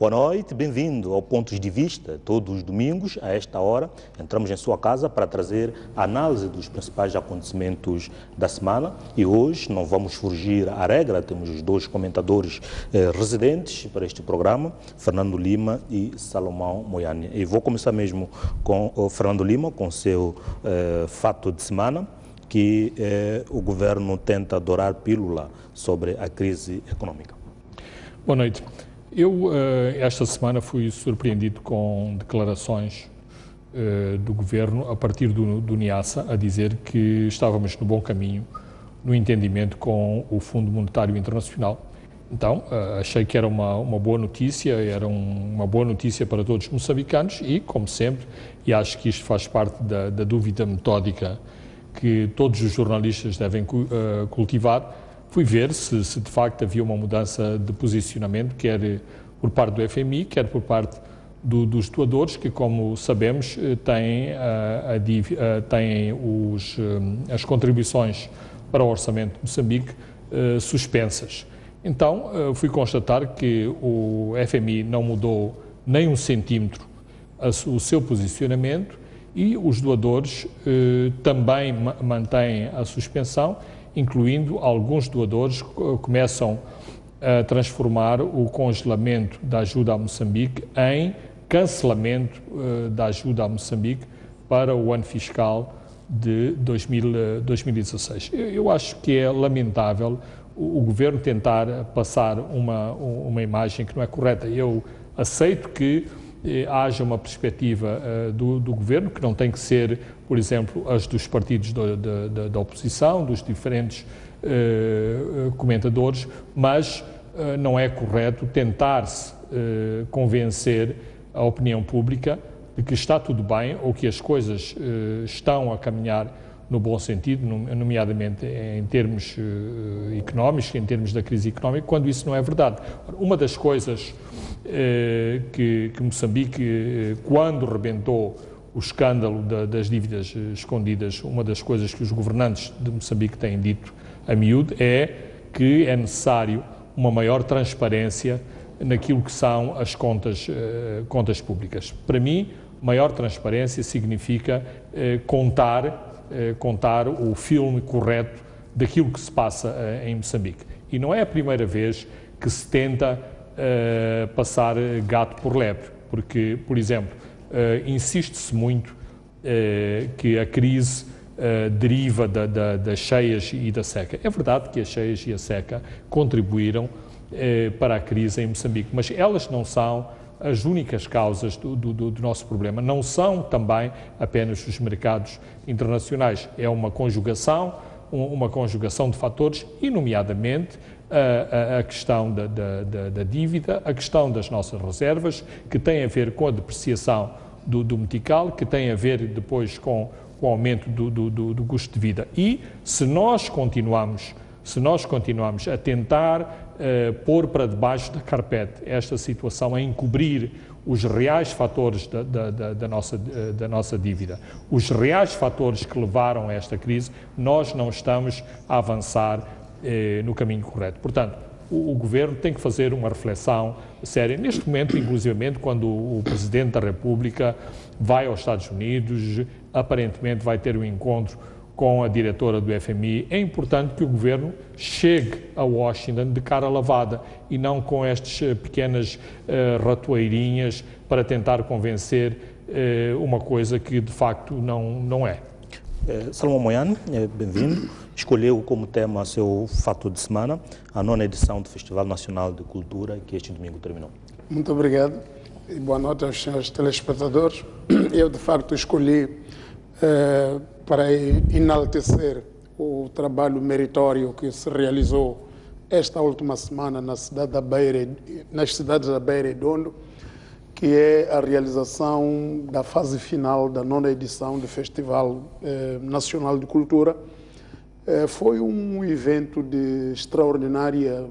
Boa noite, bem-vindo ao Pontos de Vista. Todos os domingos, a esta hora, entramos em sua casa para trazer a análise dos principais acontecimentos da semana. E hoje não vamos fugir à regra, temos os dois comentadores residentes para este programa, Fernando Lima e Salomão Moiane. E vou começar mesmo com o Fernando Lima, com o seu fato de semana, que o governo tenta dourar pílula sobre a crise econômica. Boa noite. Eu, esta semana, fui surpreendido com declarações do governo a partir do NIASA a dizer que estávamos no bom caminho no entendimento com o Fundo Monetário Internacional. Então, achei que era uma boa notícia, era uma boa notícia para todos os moçambicanos e, como sempre, e acho que isto faz parte da dúvida metódica que todos os jornalistas devem cultivar, fui ver se de facto havia uma mudança de posicionamento, quer por parte do FMI, quer por parte dos doadores, que, como sabemos, têm as contribuições para o orçamento de Moçambique suspensas. Então, fui constatar que o FMI não mudou nem um centímetro o seu posicionamento e os doadores também mantêm a suspensão, incluindo alguns doadores começam a transformar o congelamento da ajuda a Moçambique em cancelamento da ajuda a Moçambique para o ano fiscal de 2016. Eu acho que é lamentável o governo tentar passar uma imagem que não é correta. Eu aceito que haja uma perspectiva do governo, que não tem que ser, por exemplo, as dos partidos da oposição, dos diferentes comentadores, mas não é correto tentar-se convencer a opinião pública de que está tudo bem ou que as coisas estão a caminhar no bom sentido, nomeadamente em termos económicos, em termos da crise económica, quando isso não é verdade. Uma das coisas que Moçambique, quando rebentou o escândalo das dívidas escondidas, uma das coisas que os governantes de Moçambique têm dito a miúdo é que é necessário uma maior transparência naquilo que são as contas públicas. Para mim, maior transparência significa contar o filme correto daquilo que se passa em Moçambique. E não é a primeira vez que se tenta passar gato por lebre, porque, por exemplo, insiste-se muito que a crise deriva das cheias e da seca. É verdade que as cheias e a seca contribuíram para a crise em Moçambique, mas elas não são as únicas causas do nosso problema. Não são também apenas os mercados internacionais. É uma conjugação de fatores, e nomeadamente a questão da dívida, a questão das nossas reservas, que tem a ver com a depreciação do metical, que tem a ver depois com o aumento do custo de vida. E se nós continuamos a tentar pôr para debaixo da carpete esta situação, a encobrir os reais fatores da nossa dívida, os reais fatores que levaram a esta crise, nós não estamos a avançar no caminho correto. Portanto, o Governo tem que fazer uma reflexão séria. Neste momento, inclusivamente, quando o Presidente da República vai aos Estados Unidos, aparentemente vai ter um encontro com a diretora do FMI, é importante que o Governo chegue a Washington de cara lavada e não com estas pequenas ratoeirinhas para tentar convencer uma coisa que de facto não é. Salomão Moiane, bem-vindo. Escolheu como tema seu fato de semana a 9ª edição do Festival Nacional de Cultura, que este domingo terminou. Muito obrigado e boa noite aos senhores telespectadores. Eu, de facto, escolhi para enaltecer o trabalho meritório que se realizou esta última semana nas cidades da Beira e Dondo, que é a realização da fase final da 9ª edição do Festival Nacional de Cultura. Foi um evento de extraordinária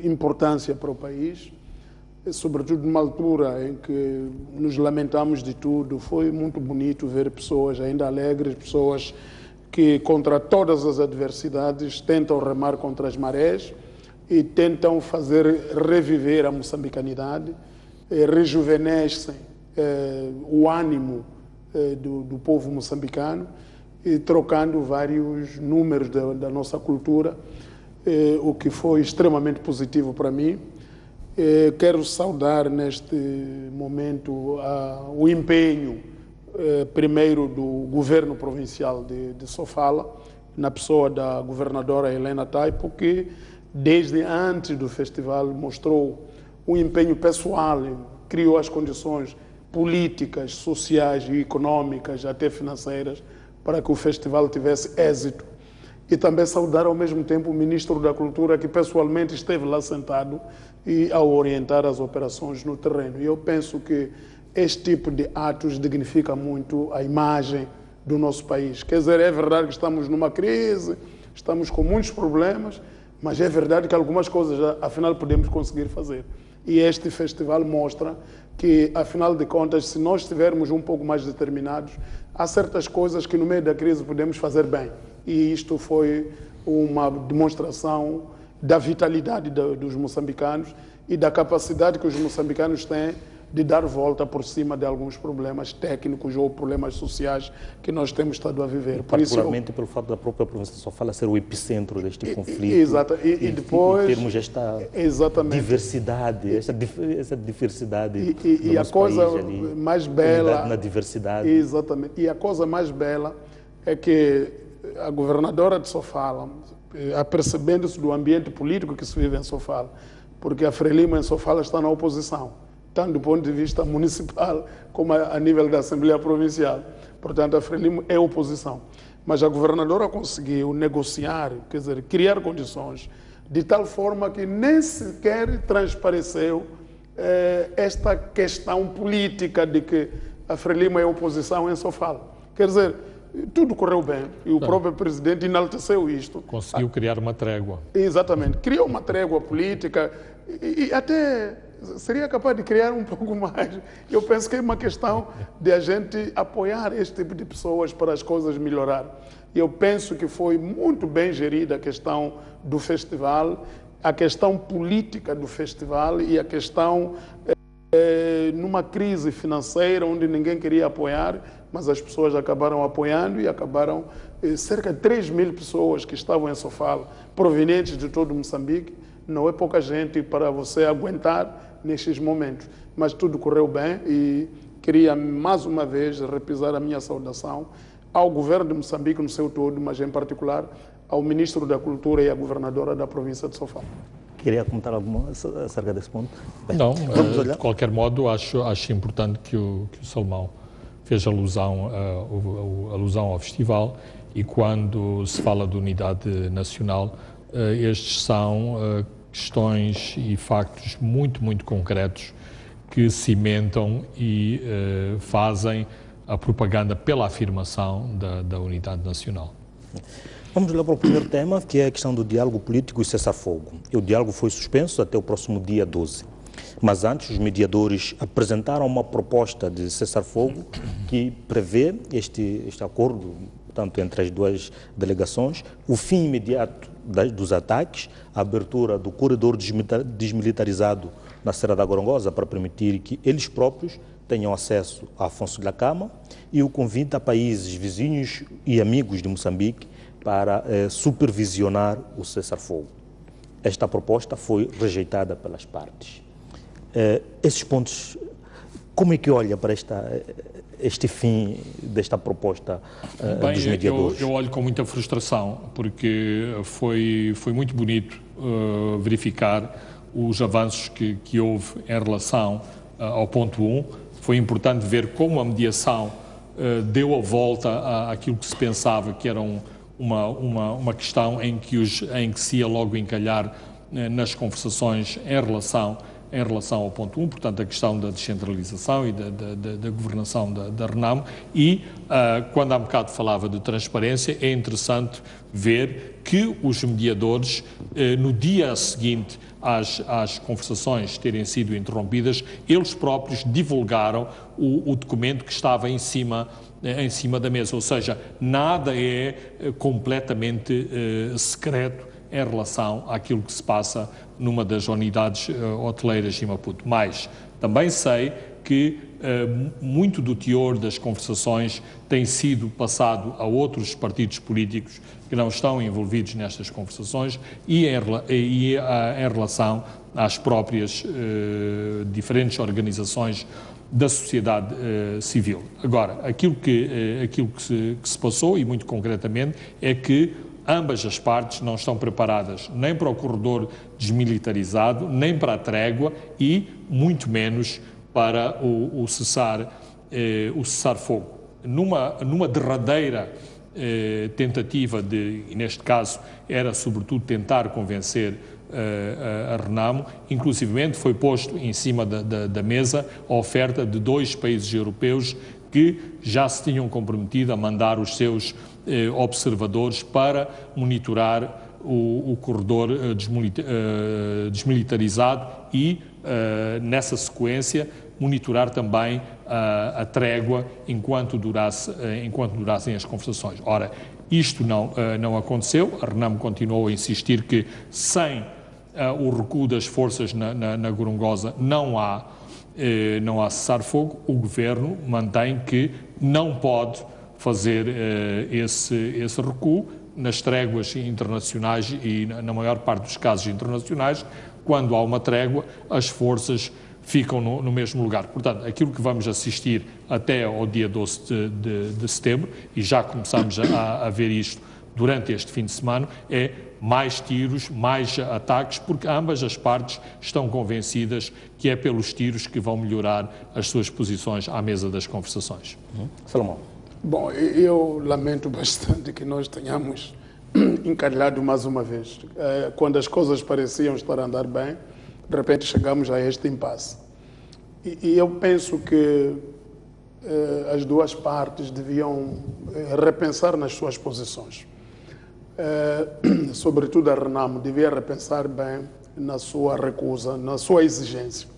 importância para o país, sobretudo numa altura em que nos lamentamos de tudo. Foi muito bonito ver pessoas ainda alegres, pessoas que, contra todas as adversidades, tentam remar contra as marés e tentam fazer reviver a moçambicanidade. rejuvenescem o ânimo do povo moçambicano, e trocando vários números da nossa cultura, o que foi extremamente positivo para mim. Quero saudar neste momento o empenho, primeiro, do governo provincial de Sofala, na pessoa da governadora Helena Taipo, que desde antes do festival mostrou um empenho pessoal, criou as condições políticas, sociais e econômicas, até financeiras, para que o festival tivesse êxito. E também saudar ao mesmo tempo o Ministro da Cultura, que pessoalmente esteve lá sentado e ao orientar as operações no terreno. E eu penso que este tipo de atos dignifica muito a imagem do nosso país. Quer dizer, é verdade que estamos numa crise, estamos com muitos problemas, mas é verdade que algumas coisas, afinal, podemos conseguir fazer. E este festival mostra que, afinal de contas, se nós estivermos um pouco mais determinados, há certas coisas que no meio da crise podemos fazer bem. E isto foi uma demonstração da vitalidade dos moçambicanos e da capacidade que os moçambicanos têm de dar volta por cima de alguns problemas técnicos ou problemas sociais que nós temos estado a viver. Particularmente pelo fato da própria província de Sofala ser o epicentro deste conflito. Exato. E depois... termos esta diversidade, essa diversidade e a coisa país, ali, mais bela... na diversidade. Exatamente. E a coisa mais bela é que a governadora de Sofala, apercebendo-se do ambiente político que se vive em Sofala, porque a Frelimo em Sofala está na oposição, tanto do ponto de vista municipal como a nível da Assembleia Provincial. Portanto, a Frelimo é oposição. Mas a governadora conseguiu negociar, quer dizer, criar condições de tal forma que nem sequer transpareceu esta questão política de que a Frelimo é oposição em Sofala. Quer dizer, tudo correu bem e o próprio presidente enalteceu isto. Conseguiu criar uma trégua. Exatamente. Criou uma trégua política e até seria capaz de criar um pouco mais. Eu penso que é uma questão de a gente apoiar este tipo de pessoas para as coisas melhorarem. Eu penso que foi muito bem gerida a questão do festival, a questão política do festival e a questão numa crise financeira onde ninguém queria apoiar, mas as pessoas acabaram apoiando e acabaram cerca de 3.000 pessoas que estavam em Sofala, provenientes de todo Moçambique. Não é pouca gente para você aguentar nestes momentos, mas tudo correu bem e queria mais uma vez repisar a minha saudação ao governo de Moçambique no seu todo, mas em particular ao Ministro da Cultura e à governadora da província de Sofala. Queria comentar alguma acerca desse ponto? Bem, não, de qualquer modo acho importante que o Salomão fez alusão ao festival, e quando se fala de unidade nacional, estes são questões e factos muito, muito concretos que cimentam e fazem a propaganda pela afirmação da unidade nacional. Vamos lá para o primeiro tema, que é a questão do diálogo político e cessar-fogo. O diálogo foi suspenso até o próximo dia 12. Mas antes, os mediadores apresentaram uma proposta de cessar-fogo que prevê este acordo, tanto entre as duas delegações, o fim imediato dos ataques, a abertura do corredor desmilitarizado na Serra da Gorongosa para permitir que eles próprios tenham acesso a Afonso de Lacama, e o convite a países vizinhos e amigos de Moçambique para supervisionar o cessar-fogo. Esta proposta foi rejeitada pelas partes. Esses pontos, como é que olha para este fim desta proposta dos mediadores? Eu olho com muita frustração, porque foi muito bonito verificar os avanços que houve em relação ao ponto 1. Foi importante ver como a mediação deu a volta àquilo que se pensava que era uma questão em que se ia logo encalhar nas conversações em relação ao ponto 1, portanto, a questão da descentralização e da governação da RENAMO. E, quando há bocado falava de transparência, é interessante ver que os mediadores, no dia seguinte às conversações terem sido interrompidas, eles próprios divulgaram o documento que estava em cima da mesa, ou seja, nada é completamente secreto em relação àquilo que se passa numa das unidades hoteleiras de Maputo. Mas Também sei que muito do teor das conversações tem sido passado a outros partidos políticos que não estão envolvidos nestas conversações e em relação às próprias diferentes organizações da sociedade civil. Agora, aquilo que se passou, e muito concretamente, é que ambas as partes não estão preparadas nem para o corredor desmilitarizado, nem para a trégua e, muito menos, para o cessar-fogo. Numa derradeira tentativa e neste caso era sobretudo tentar convencer a Renamo, inclusivamente foi posto em cima da mesa a oferta de 2 países europeus que já se tinham comprometido a mandar os seus observadores para monitorar o corredor desmilitarizado e, nessa sequência, monitorar também a trégua enquanto durassem as conversações. Ora, isto não aconteceu. A Renamo continuou a insistir que sem o recuo das forças na Gorongosa não há cessar-fogo. O Governo mantém que não pode fazer esse recuo nas tréguas internacionais e, na maior parte dos casos internacionais, quando há uma trégua, as forças ficam no mesmo lugar. Portanto, aquilo que vamos assistir até ao dia 12 de setembro, e já começamos a ver isto durante este fim de semana, é mais tiros, mais ataques, porque ambas as partes estão convencidas que é pelos tiros que vão melhorar as suas posições à mesa das conversações. Salomão. Bom, eu lamento bastante que nós tenhamos encalhado mais uma vez. Quando as coisas pareciam estar a andar bem, de repente chegamos a este impasse. E eu penso que as duas partes deviam repensar nas suas posições. Sobretudo a Renamo devia repensar bem na sua recusa, na sua exigência.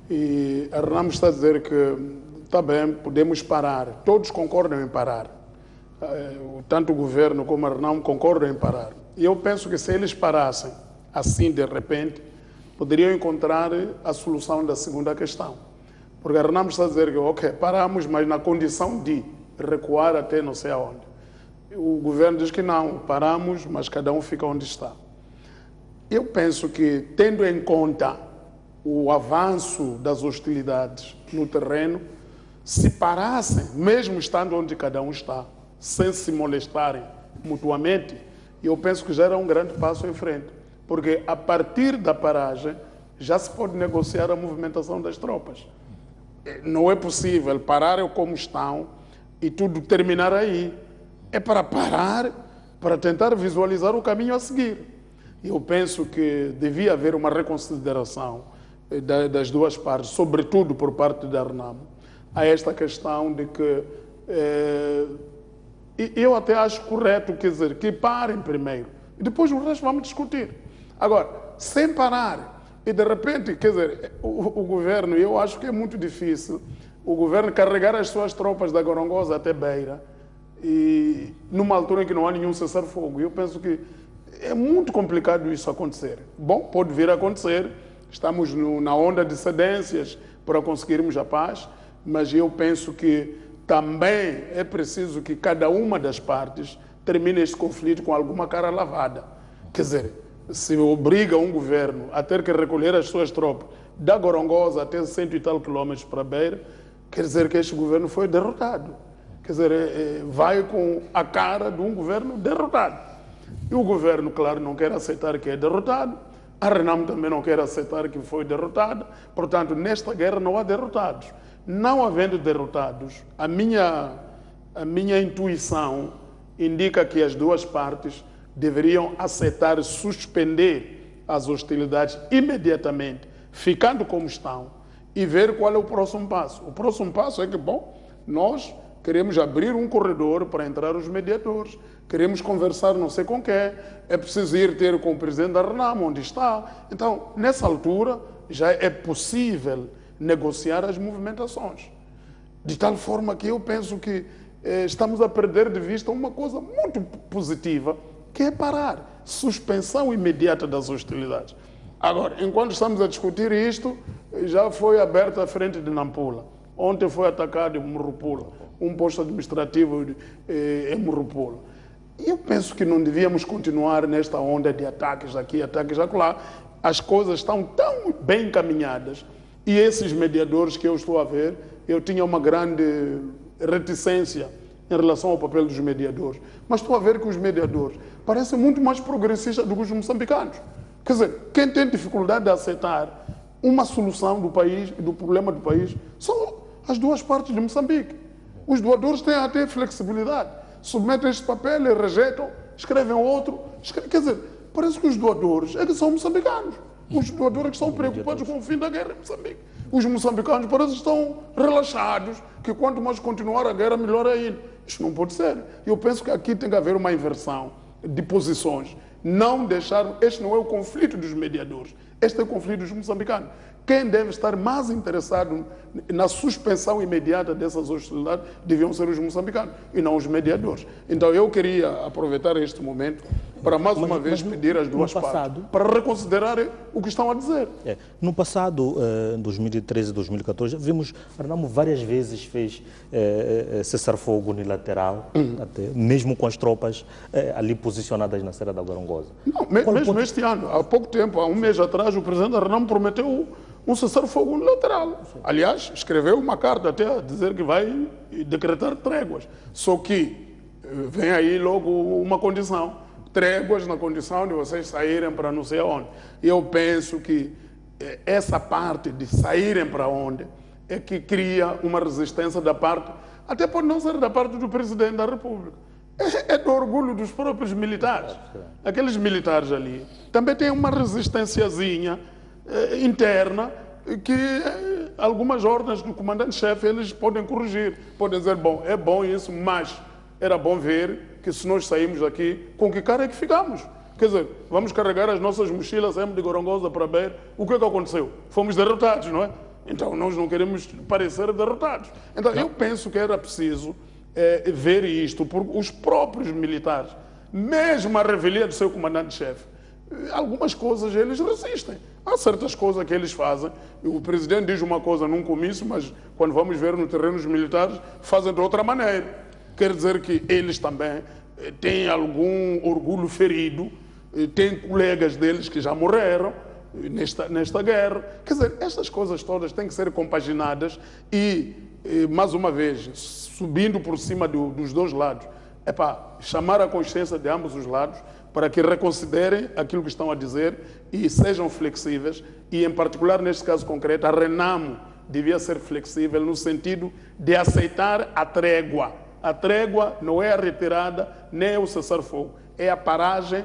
E a Renamo está a dizer que está bem, podemos parar. Todos concordam em parar. Tanto o governo como a Renamo concordam em parar. E eu penso que se eles parassem assim de repente, poderiam encontrar a solução da segunda questão. Porque a Renamo está a dizer que, ok, paramos, mas na condição de recuar até não sei aonde. O governo diz que não, paramos, mas cada um fica onde está. Eu penso que, tendo em conta o avanço das hostilidades no terreno, se parassem, mesmo estando onde cada um está, sem se molestarem mutuamente, eu penso que já era um grande passo em frente. Porque a partir da paragem já se pode negociar a movimentação das tropas. Não é possível parar como estão e tudo terminar aí. É para parar, para tentar visualizar o caminho a seguir. Eu penso que devia haver uma reconsideração das duas partes, sobretudo por parte da Renamo, a esta questão de que eu até acho correto, quer dizer, que parem primeiro e depois o resto vamos discutir. Agora, sem parar, e de repente, quer dizer, o governo, eu acho que é muito difícil o governo carregar as suas tropas da Gorongosa até Beira, e numa altura em que não há nenhum cessar-fogo. Eu penso que é muito complicado isso acontecer. Bom, pode vir a acontecer, estamos na onda de cedências para conseguirmos a paz, mas eu penso que também é preciso que cada uma das partes termine este conflito com alguma cara lavada. Quer dizer, se obriga um governo a ter que recolher as suas tropas da Gorongosa até 100 e tal quilômetros para Beira, quer dizer que este governo foi derrotado. Quer dizer, vai com a cara de um governo derrotado. E o governo, claro, não quer aceitar que é derrotado. A Renamo também não quer aceitar que foi derrotada. Portanto, nesta guerra não há derrotados. Não havendo derrotados, a minha intuição indica que as duas partes deveriam aceitar suspender as hostilidades imediatamente, ficando como estão, e ver qual é o próximo passo. O próximo passo é que, bom, nós queremos abrir um corredor para entrar os mediadores, queremos conversar não sei com quem, é preciso ir ter com o presidente da Renamo, onde está. Então, nessa altura, já é possível negociar as movimentações. De tal forma que eu penso que estamos a perder de vista uma coisa muito positiva, que é parar, suspensão imediata das hostilidades. Agora, enquanto estamos a discutir isto, Já foi aberta a frente de Nampula. Ontem foi atacado em Morropula, um posto administrativo em Morropula. E eu penso que não devíamos continuar nesta onda de ataques aqui, ataques acolá. As coisas estão tão bem encaminhadas. E esses mediadores que eu estou a ver, eu tinha uma grande reticência em relação ao papel dos mediadores. Mas estou a ver que os mediadores parecem muito mais progressistas do que os moçambicanos. Quer dizer, quem tem dificuldade de aceitar uma solução do país, do problema do país, são as duas partes de Moçambique. Os doadores têm até flexibilidade. Submetem este papel e rejeitam, escrevem outro. Quer dizer, parece que os doadores é que são moçambicanos. Os doadores é que estão preocupados com o fim da guerra em Moçambique. Os moçambicanos parecem que estão relaxados, que quanto mais continuar a guerra, melhor ainda. Isso não pode ser. Eu penso que aqui tem que haver uma inversão de posições. Não deixar... Este não é o conflito dos mediadores. Este é o conflito dos moçambicanos. Quem deve estar mais interessado na suspensão imediata dessas hostilidades deviam ser os moçambicanos e não os mediadores. Então eu queria aproveitar este momento para mais uma vez pedir às duas partes para reconsiderarem o que estão a dizer. No passado, em 2013 e 2014, vimos Renamo várias vezes fez cessar-fogo unilateral, até, mesmo com as tropas ali posicionadas na Serra da Gorongosa. Não, mesmo este ano, há pouco tempo, há um mês atrás, o presidente Renamo prometeu um cessar-fogo unilateral. Aliás, escreveu uma carta até a dizer que vai decretar tréguas. Só que vem aí logo uma condição. Tréguas na condição de vocês saírem para não sei aonde. E eu penso que essa parte de saírem para onde é que cria uma resistência da parte, até pode não ser da parte do presidente da República. É do orgulho dos próprios militares. Aqueles militares ali também têm uma resistênciazinha interna que algumas ordens do comandante-chefe eles podem corrigir. Podem dizer, bom, é bom isso, mas era bom ver que se nós saímos daqui, com que cara é que ficamos? Quer dizer, vamos carregar as nossas mochilas, saímos de Gorongosa para ver o que é que aconteceu. Fomos derrotados, não é? Então nós não queremos parecer derrotados. Então eu penso que era preciso ver isto, porque os próprios militares, mesmo a revelia do seu comandante-chefe, algumas coisas eles resistem. Há certas coisas que eles fazem. O presidente diz uma coisa num comício, mas quando vamos ver no terreno os militares fazem de outra maneira. Quer dizer que eles também têm algum orgulho ferido, têm colegas deles que já morreram nesta guerra. Quer dizer, estas coisas todas têm que ser compaginadas e mais uma vez, subindo por cima dos dois lados, chamar a consciência de ambos os lados para que reconsiderem aquilo que estão a dizer e sejam flexíveis. E, em particular, neste caso concreto, a Renamo devia ser flexível no sentido de aceitar a trégua. A trégua não é a retirada, nem é o cessar-fogo. É a paragem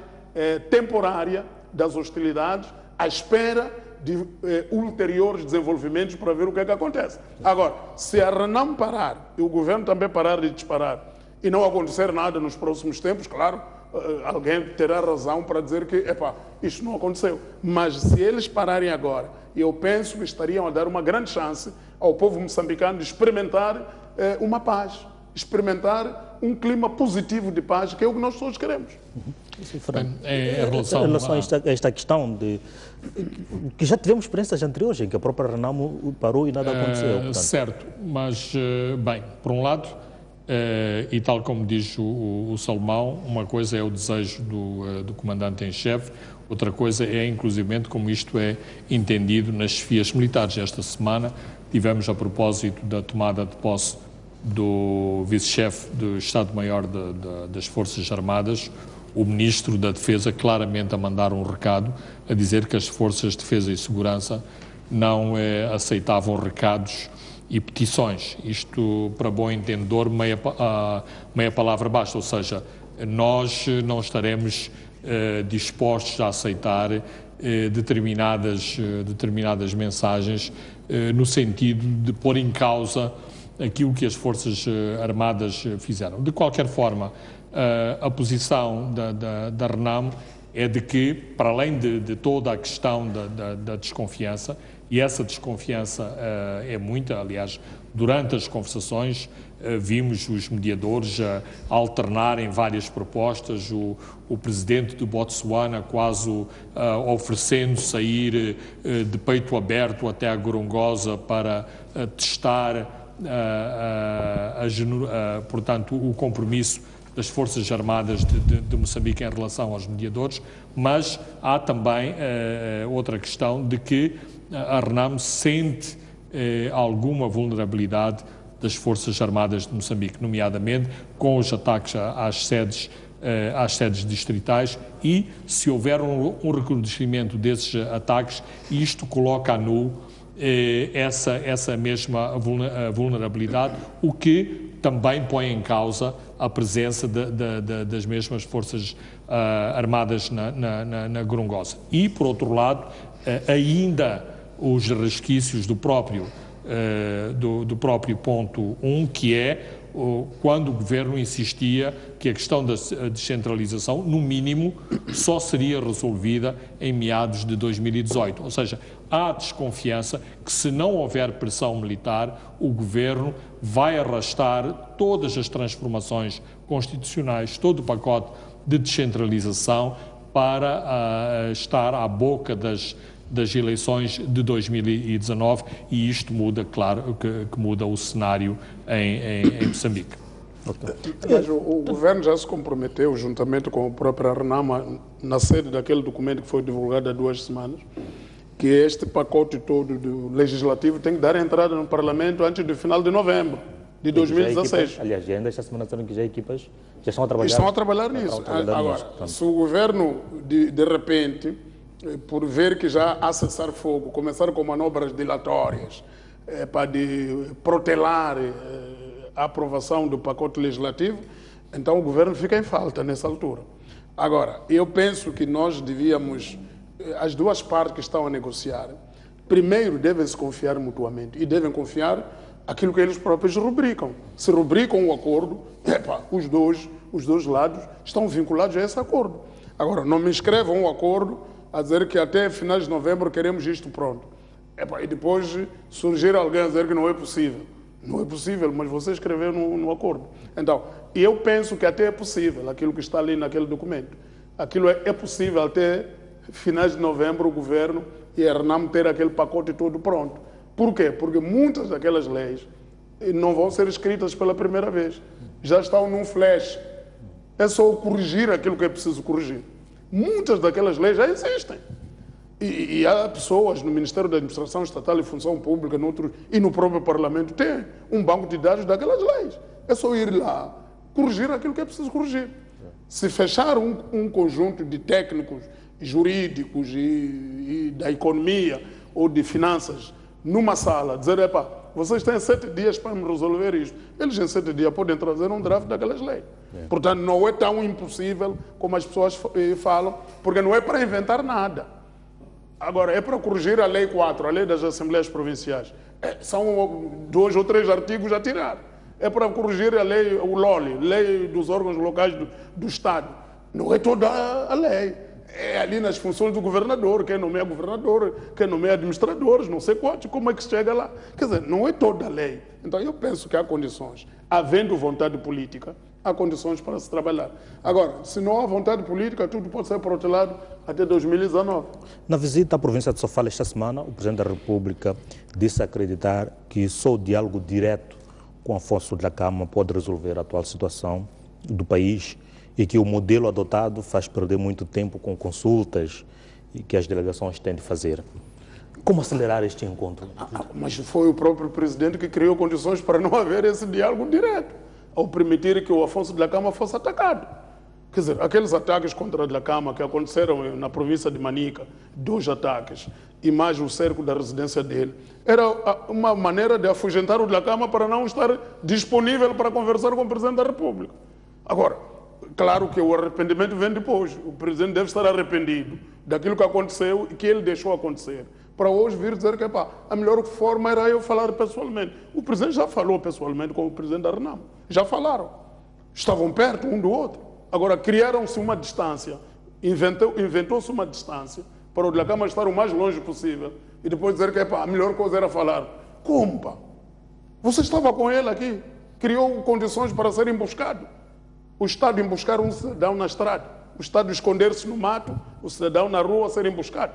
temporária das hostilidades à espera de ulteriores desenvolvimentos para ver o que é que acontece. Agora, se a Renamo parar e o governo também parar de disparar e não acontecer nada nos próximos tempos, claro, alguém terá razão para dizer que, isto não aconteceu. Mas se eles pararem agora, eu penso que estariam a dar uma grande chance ao povo moçambicano de experimentar uma paz, experimentar um clima positivo de paz, que é o que nós todos queremos. Em relação a esta questão de que já tivemos experiências anteriores em que a própria Renamo parou e nada aconteceu. Certo, mas, bem, por um lado, e tal como diz o Salomão, uma coisa é o desejo do comandante em chefe, outra coisa é, inclusivamente, como isto é entendido nas chefias militares. Esta semana tivemos, a propósito da tomada de posse do vice-chefe do Estado-Maior das Forças Armadas, o Ministro da Defesa claramente a mandar um recado a dizer que as Forças de Defesa e Segurança não aceitavam recados e petições. Isto, para bom entendedor, meia palavra basta, ou seja, nós não estaremos dispostos a aceitar determinadas mensagens no sentido de pôr em causa aquilo que as Forças Armadas fizeram. De qualquer forma, a posição da Renamo é de que, para além de toda a questão da desconfiança, e essa desconfiança é muita, aliás, durante as conversações, vimos os mediadores alternarem várias propostas, o presidente do Botsuana quase oferecendo sair de peito aberto até a Gorongosa para testar, portanto, o compromisso das Forças Armadas de Moçambique em relação aos mediadores, mas há também outra questão de que a RENAM sente alguma vulnerabilidade das Forças Armadas de Moçambique, nomeadamente com os ataques às sedes distritais, e se houver um recrudescimento desses ataques, isto coloca a nu essa mesma vulnerabilidade, o que também põe em causa a presença das mesmas Forças Armadas na Gorongosa. E, por outro lado, ainda os resquícios do próprio ponto 1, que é quando o Governo insistia que a questão da descentralização, no mínimo, só seria resolvida em meados de 2018. Ou seja, há desconfiança que, se não houver pressão militar, o Governo vai arrastar todas as transformações constitucionais, todo o pacote de descentralização para estar à boca das eleições de 2019, e isto muda, claro, que muda o cenário em Moçambique. Okay. Mas o Governo já se comprometeu, juntamente com a própria RENAM, na sede daquele documento que foi divulgado há 2 semanas, que este pacote todo do legislativo tem que dar entrada no Parlamento antes do final de novembro de 2016. Aliás, ainda esta semana disseram que já equipas já estão a trabalhar. Estão a trabalhar nisso. Agora, se o Governo, de repente, por ver que já há cessar-fogo, começar com manobras dilatórias para protelar a aprovação do pacote legislativo, então o Governo fica em falta nessa altura. Agora, eu penso que nós devíamos, as duas partes que estão a negociar, primeiro devem se confiar mutuamente e devem confiar aquilo que eles próprios rubricam. Se rubricam o acordo, os dois lados estão vinculados a esse acordo. Agora, não me escrevam um acordo a dizer que até finais de novembro queremos isto pronto. E depois surgir alguém a dizer que não é possível. Não é possível, mas você escreveu no acordo. Então, eu penso que até é possível aquilo que está ali naquele documento. Aquilo é possível até finais de novembro o Governo e a RENAM ter aquele pacote todo pronto. Por quê? Porque muitas daquelas leis não vão ser escritas pela primeira vez. Já estão num flash. É só corrigir aquilo que é preciso corrigir. Muitas daquelas leis já existem. E há pessoas no Ministério da Administração Estatal e Função Pública e no próprio Parlamento tem um banco de dados daquelas leis. É só ir lá, corrigir aquilo que é preciso corrigir. Se fechar um conjunto de técnicos jurídicos e da economia ou de finanças numa sala, dizer, vocês têm 7 dias para me resolver isto. Eles em 7 dias podem trazer um draft daquelas leis. Portanto, não é tão impossível como as pessoas falam, porque não é para inventar nada. Agora, é para corrigir a Lei 4, a Lei das Assembleias Provinciais. São 2 ou 3 artigos a tirar. É para corrigir a lei, o LOLI, Lei dos Órgãos Locais do Estado. Não é toda a lei. É ali nas funções do governador, quem nomeia governador, quem nomeia administradores, não sei quantos, como é que se chega lá. Quer dizer, não é toda a lei. Então, eu penso que há condições. Havendo vontade política, há condições para se trabalhar. Agora, se não há vontade política, tudo pode ser protelado até 2019. Na visita à província de Sofala esta semana, o Presidente da República disse acreditar que só o diálogo direto com Afonso Dhlakama pode resolver a atual situação do país e que o modelo adotado faz perder muito tempo com consultas e que as delegações têm de fazer. Como acelerar este encontro? Mas foi o próprio Presidente que criou condições para não haver esse diálogo direto, ao permitir que o Afonso Dhlakama fosse atacado. Quer dizer, aqueles ataques contra Dhlakama que aconteceram na província de Manica, 2 ataques, e mais o cerco da residência dele, era uma maneira de afugentar o Dhlakama para não estar disponível para conversar com o Presidente da República. Agora, claro que o arrependimento vem depois. O Presidente deve estar arrependido daquilo que aconteceu e que ele deixou acontecer, para hoje vir dizer que a melhor forma era eu falar pessoalmente. O Presidente já falou pessoalmente com o Presidente da RENAM. Já falaram. Estavam perto um do outro. Agora, criaram-se uma distância, inventou-se uma distância para o Dhlakama estar o mais longe possível e depois dizer que a melhor coisa era falar. Como, Você estava com ele aqui, criou condições para ser emboscado. O Estado emboscar um cidadão na estrada, o Estado esconder-se no mato, o cidadão na rua ser emboscado.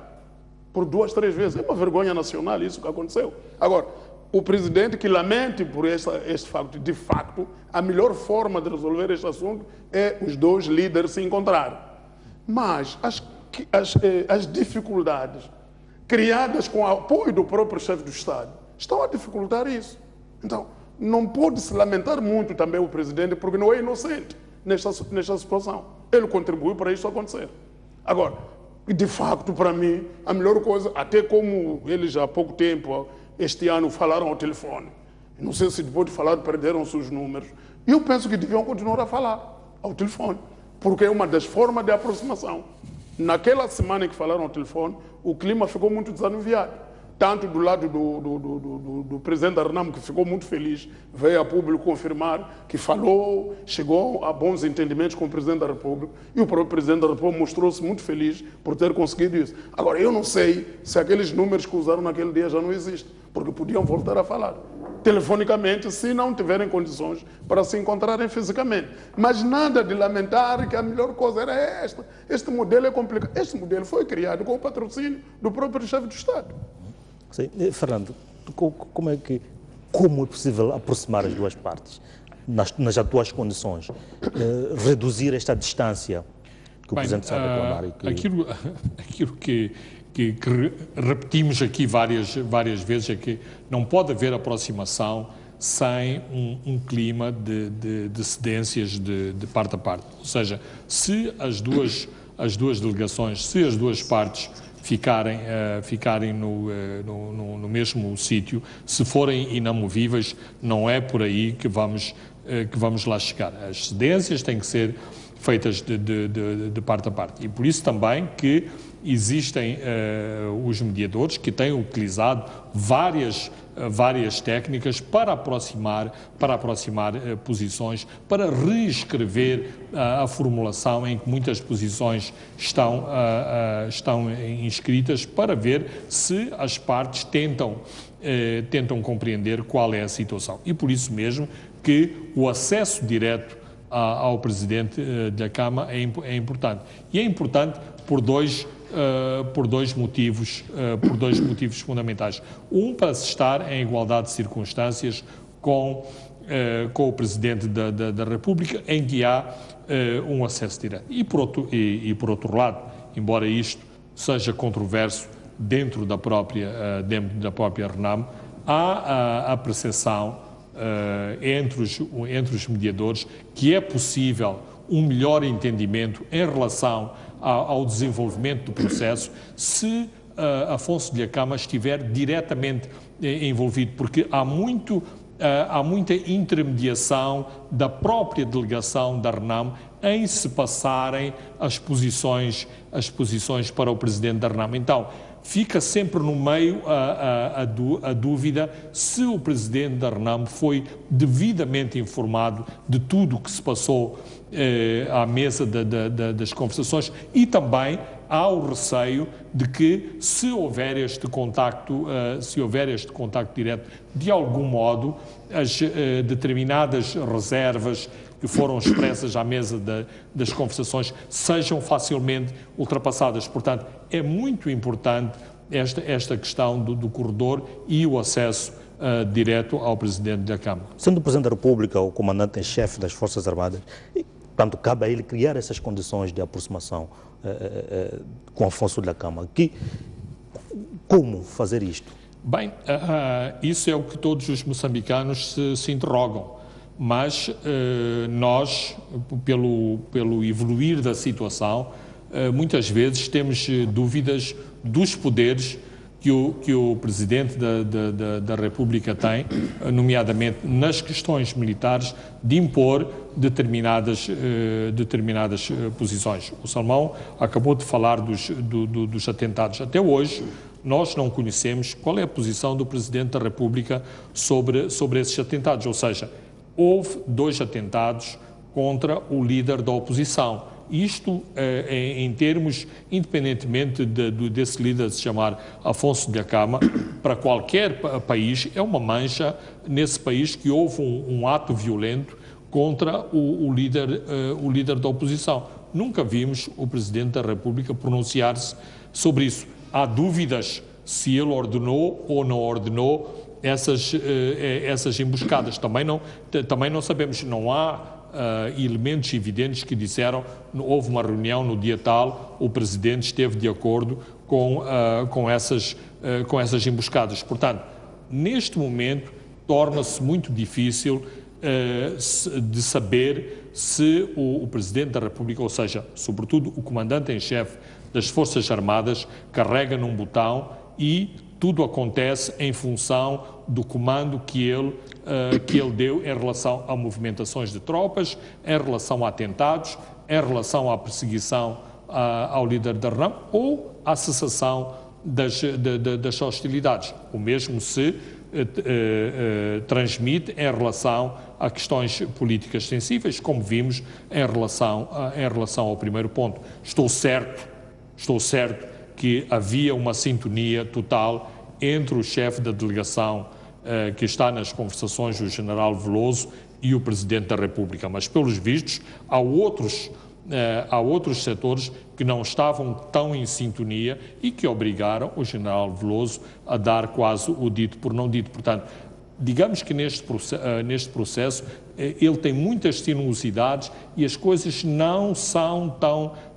Por 2, 3 vezes. É uma vergonha nacional isso que aconteceu. Agora, o presidente que lamente por este facto, de facto, a melhor forma de resolver este assunto é os 2 líderes se encontrarem. Mas as dificuldades criadas com o apoio do próprio chefe do Estado estão a dificultar isso. Então, não pode se lamentar muito também o presidente, porque não é inocente nesta situação. Ele contribuiu para isso acontecer. Agora, de facto, para mim, a melhor coisa, até como eles há pouco tempo, este ano, falaram ao telefone, não sei se depois de falar perderam-se os números, eu penso que deviam continuar a falar ao telefone, porque é uma das formas de aproximação. Naquela semana que falaram ao telefone, o clima ficou muito desanuviado. Tanto do lado do presidente da RENAM, que ficou muito feliz, veio a público confirmar que falou, chegou a bons entendimentos com o presidente da República, e o próprio presidente da República mostrou-se muito feliz por ter conseguido isso. Agora, eu não sei se aqueles números que usaram naquele dia já não existem, porque podiam voltar a falar telefonicamente, se não tiverem condições para se encontrarem fisicamente. Mas nada de lamentar que a melhor coisa era esta. Este modelo é complicado. Este modelo foi criado com o patrocínio do próprio chefe do Estado. Sim. Fernando, como é possível aproximar as duas partes nas atuais condições? Reduzir esta distância que o Presidente está a reclamar? Aquilo que repetimos aqui várias vezes é que não pode haver aproximação sem um clima de cedências de parte a parte. Ou seja, se as duas delegações, se as duas partes ficarem no mesmo sítio, se forem inamovíveis, não é por aí que vamos lá chegar. As cedências têm que ser feitas de parte a parte. E por isso também que existem os mediadores que têm utilizado várias técnicas para aproximar posições, para reescrever a formulação em que muitas posições estão inscritas, para ver se as partes tentam compreender qual é a situação. E por isso mesmo que o acesso direto ao Presidente da Câmara é importante. E é importante por dois motivos fundamentais. Um, para se estar em igualdade de circunstâncias com o Presidente da República, em que há um acesso direto. E por outro lado, embora isto seja controverso dentro da própria RENAM, há a percepção entre os mediadores que é possível um melhor entendimento em relação ao desenvolvimento do processo se Afonso de Acama estiver diretamente envolvido, porque há muita intermediação da própria delegação da RENAM em se passarem as posições para o Presidente da RENAM. Então, fica sempre no meio a dúvida se o Presidente da RENAM foi devidamente informado de tudo o que se passou à mesa das conversações, e também há o receio de que, se houver este contacto direto, de algum modo, as determinadas reservas que foram expressas à mesa das conversações sejam facilmente ultrapassadas. Portanto, é muito importante esta questão do corredor e o acesso direto ao Presidente da Câmara. Sendo o Presidente da República o comandante em chefe das Forças Armadas, portanto, cabe a ele criar essas condições de aproximação com Afonso da Câmara. Como fazer isto? Bem, isso é o que todos os moçambicanos se interrogam. Mas nós, pelo evoluir da situação, muitas vezes temos dúvidas dos poderes que o Presidente da República tem, nomeadamente nas questões militares, de impor determinadas posições. O Salmão acabou de falar dos atentados. Até hoje, nós não conhecemos qual é a posição do Presidente da República sobre esses atentados, ou seja, houve 2 atentados contra o líder da oposição Isto, em termos, independentemente desse líder se chamar Afonso de Acama, para qualquer país, é uma mancha nesse país que houve um ato violento contra o líder da oposição. Nunca vimos o Presidente da República pronunciar-se sobre isso. Há dúvidas se ele ordenou ou não ordenou essas emboscadas. Também não sabemos, não há elementos evidentes que disseram houve uma reunião no dia tal, o Presidente esteve de acordo com essas emboscadas. Portanto, neste momento, torna-se muito difícil de saber se o Presidente da República, ou seja, sobretudo o Comandante-em-Chefe das Forças Armadas, carrega num botão e tudo acontece em função do comando que ele deu em relação a movimentações de tropas, em relação a atentados, em relação à perseguição ao líder da RAM ou à cessação das hostilidades. O mesmo se transmite em relação a questões políticas sensíveis, como vimos em relação ao primeiro ponto. Estou certo que havia uma sintonia total entre o chefe da delegação que está nas conversações do general Veloso e o Presidente da República, mas pelos vistos há outros setores que não estavam tão em sintonia e que obrigaram o general Veloso a dar quase o dito por não dito. Portanto, digamos que neste processo ele tem muitas sinuosidades e as coisas não são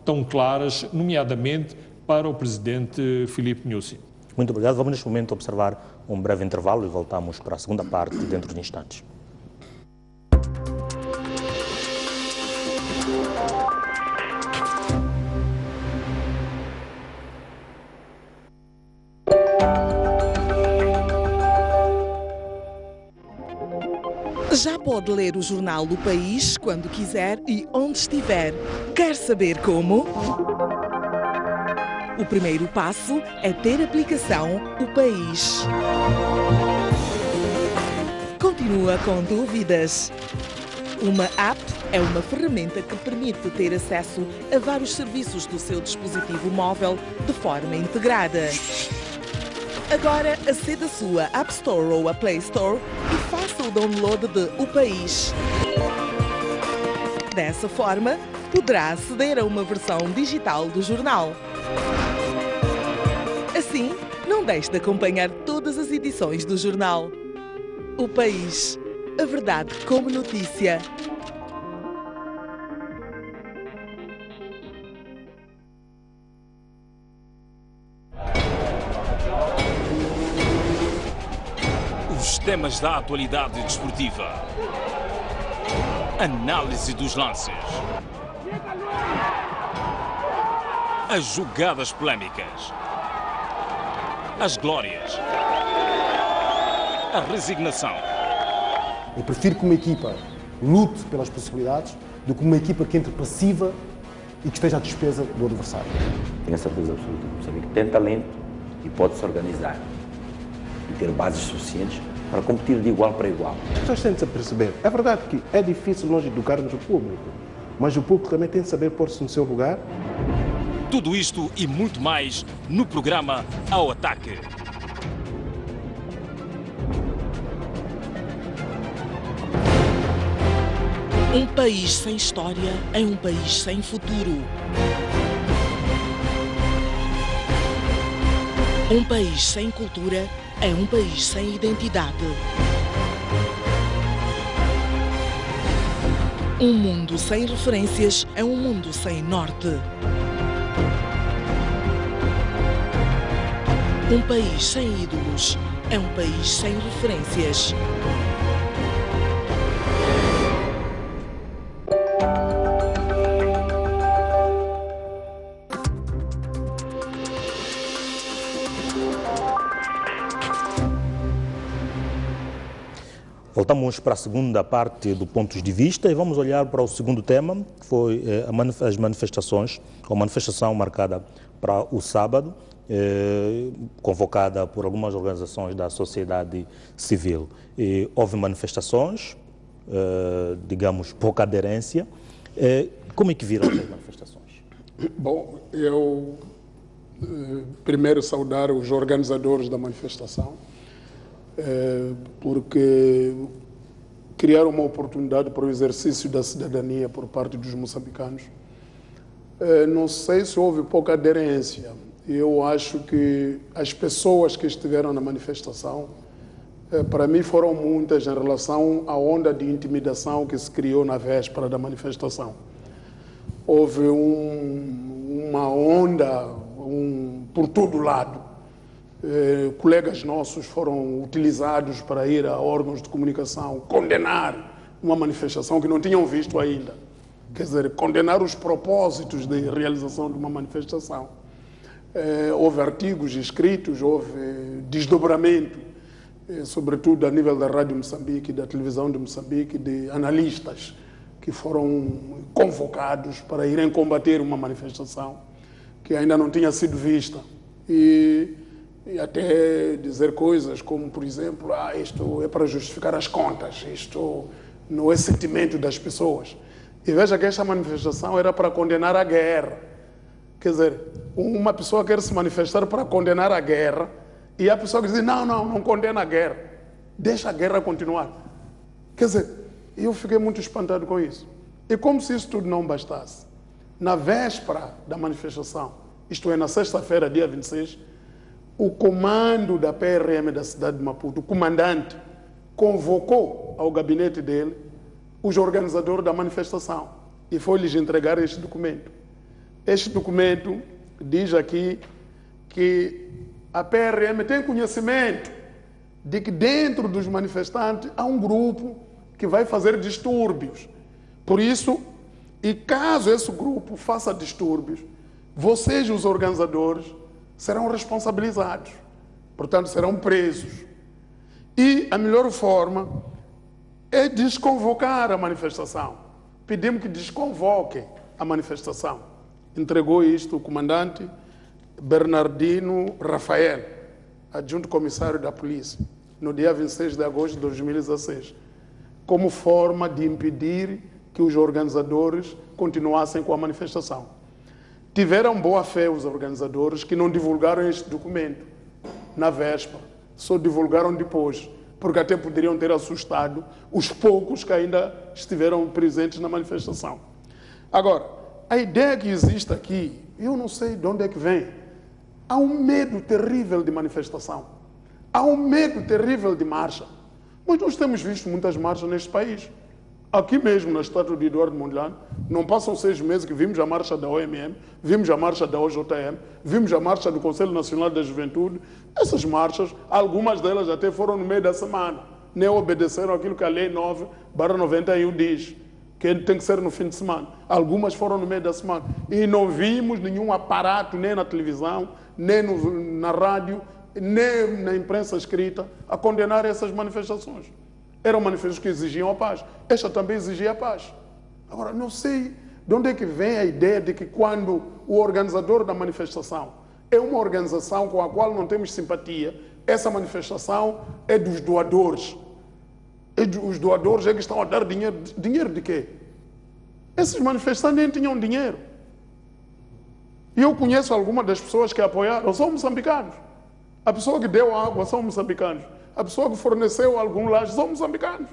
tão claras, nomeadamente para o Presidente Filipe Nyusi. Muito obrigado. Vamos neste momento observar um breve intervalo e voltamos para a segunda parte dentro de instantes. Já pode ler o jornal O País quando quiser e onde estiver. Quer saber como? O primeiro passo é ter a aplicação O País. Continua com dúvidas? Uma app é uma ferramenta que permite ter acesso a vários serviços do seu dispositivo móvel de forma integrada. Agora aceda à sua App Store ou à Play Store e faça o download de O País. Dessa forma, poderá aceder a uma versão digital do jornal. Assim, não deixe de acompanhar todas as edições do jornal. O País. A verdade como notícia. Os temas da atualidade desportiva. Análise dos lances. As jogadas polémicas. As glórias. A resignação. Eu prefiro que uma equipa lute pelas possibilidades do que uma equipa que entre passiva e que esteja à despesa do adversário. Tenho a certeza absoluta que Moçambique tem talento e pode se organizar e ter bases suficientes para competir de igual para igual. As pessoas têm de se perceber. É verdade que é difícil nós educarmos o público, mas o público também tem de saber pôr-se no seu lugar. Tudo isto e muito mais no programa Ao Ataque. Um país sem história é um país sem futuro. Um país sem cultura é um país sem identidade. Um mundo sem referências é um mundo sem norte. Um país sem ídolos é um país sem referências. Voltamos para a segunda parte do Pontos de Vista e vamos olhar para o segundo tema, que foi as manifestações, ou manifestação marcada para o sábado, convocada por algumas organizações da sociedade civil. Houve manifestações, digamos, pouca aderência, Como é que viram as manifestações? Bom, eu primeiro saudar os organizadores da manifestação, porque criaram uma oportunidade para o exercício da cidadania por parte dos moçambicanos. Não sei se houve pouca aderência. Eu acho que as pessoas que estiveram na manifestação, para mim, foram muitas em relação à onda de intimidação que se criou na véspera da manifestação. Houve uma onda por todo lado. Colegas nossos foram utilizados para ir a órgãos de comunicação condenar uma manifestação que não tinham visto ainda. Quer dizer, condenar os propósitos de realização de uma manifestação. Houve artigos escritos, houve desdobramento, sobretudo a nível da Rádio Moçambique, da televisão de Moçambique, de analistas que foram convocados para irem combater uma manifestação que ainda não tinha sido vista. E até dizer coisas como, por exemplo, isto é para justificar as contas, isto não é sentimento das pessoas. E veja que esta manifestação era para condenar a guerra. Quer dizer, uma pessoa quer se manifestar para condenar a guerra e a pessoa diz, não condena a guerra, deixa a guerra continuar. Quer dizer, eu fiquei muito espantado com isso. E como se isso tudo não bastasse, na véspera da manifestação, isto é, na sexta-feira, dia 26, o comando da PRM da cidade de Maputo, o comandante, convocou ao gabinete dele os organizadores da manifestação e foi-lhes entregar este documento. Este documento diz aqui que a PRM tem conhecimento de que dentro dos manifestantes há um grupo que vai fazer distúrbios. Por isso, e caso esse grupo faça distúrbios, vocês, os organizadores, serão responsabilizados. Portanto, serão presos. E a melhor forma é desconvocar a manifestação. Pedimos que desconvoquem a manifestação. Entregou isto o comandante Bernardino Rafael, adjunto comissário da polícia, no dia 26 de agosto de 2016, como forma de impedir que os organizadores continuassem com a manifestação. Tiveram boa fé os organizadores que não divulgaram este documento na véspera, só divulgaram depois, porque até poderiam ter assustado os poucos que ainda estiveram presentes na manifestação. Agora, a ideia que existe aqui, eu não sei de onde é que vem. Há um medo terrível de manifestação. Há um medo terrível de marcha. Mas nós temos visto muitas marchas neste país. Aqui mesmo, na estátua de Eduardo Mondlane, não passam 6 meses que vimos a marcha da OMM, vimos a marcha da OJM, vimos a marcha do Conselho Nacional da Juventude. Essas marchas, algumas delas até foram no meio da semana. Nem obedeceram aquilo que a Lei 9/91 diz, que tem que ser no fim de semana. Algumas foram no meio da semana. E não vimos nenhum aparato, nem na televisão, nem na rádio, nem na imprensa escrita, a condenar essas manifestações. Eram manifestações que exigiam a paz. Esta também exigia a paz. Agora, não sei de onde é que vem a ideia de que quando o organizador da manifestação é uma organização com a qual não temos simpatia, essa manifestação é dos doadores. Os doadores é que estão a dar dinheiro. Dinheiro de quê? Esses manifestantes nem tinham dinheiro. E eu conheço algumas das pessoas que apoiaram, são moçambicanos. A pessoa que deu água são moçambicanos. A pessoa que forneceu algum laje são moçambicanos.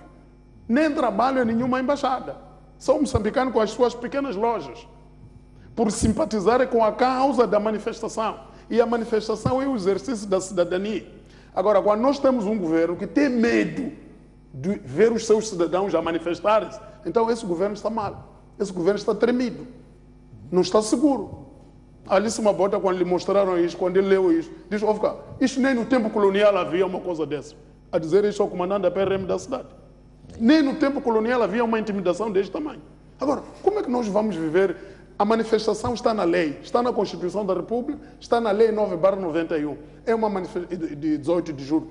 Nem trabalham em nenhuma embaixada. São moçambicanos com as suas pequenas lojas. Por simpatizarem com a causa da manifestação. E a manifestação é o exercício da cidadania. Agora, quando nós temos um governo que tem medo de ver os seus cidadãos a manifestarem-se, então esse governo está mal. Esse governo está tremido. Não está seguro. Alice Mabota, quando lhe mostraram isso, quando ele leu isso, disse, isto nem no tempo colonial havia uma coisa dessa. A dizer isso ao comandante da PRM da cidade. Nem no tempo colonial havia uma intimidação deste tamanho. Agora, como é que nós vamos viver? A manifestação está na lei, está na Constituição da República, está na Lei 9/91. É uma manifestação de 18 de julho.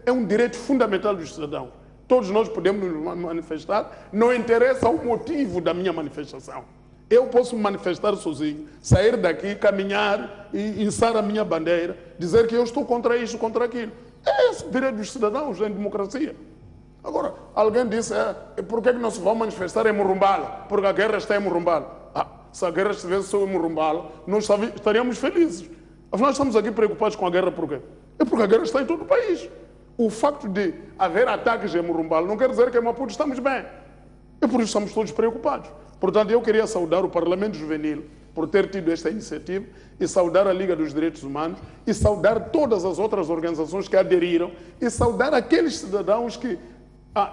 É um direito fundamental dos cidadãos. Todos nós podemos nos manifestar, não interessa o motivo da minha manifestação. Eu posso me manifestar sozinho, sair daqui, caminhar e içar a minha bandeira, dizer que eu estou contra isso, contra aquilo. É esse o direito dos cidadãos em democracia. Agora, alguém disse, por que não se vão manifestar em Morumbala? Porque a guerra está em Morumbala. Se a guerra estivesse só em Morumbala, nós estaríamos felizes. Afinal, estamos aqui preocupados com a guerra por quê? É porque a guerra está em todo o país. O facto de haver ataques em Morumbala não quer dizer que em Maputo estamos bem. E por isso estamos todos preocupados. Portanto, eu queria saudar o Parlamento Juvenil por ter tido esta iniciativa e saudar a Liga dos Direitos Humanos e saudar todas as outras organizações que aderiram e saudar aqueles cidadãos que...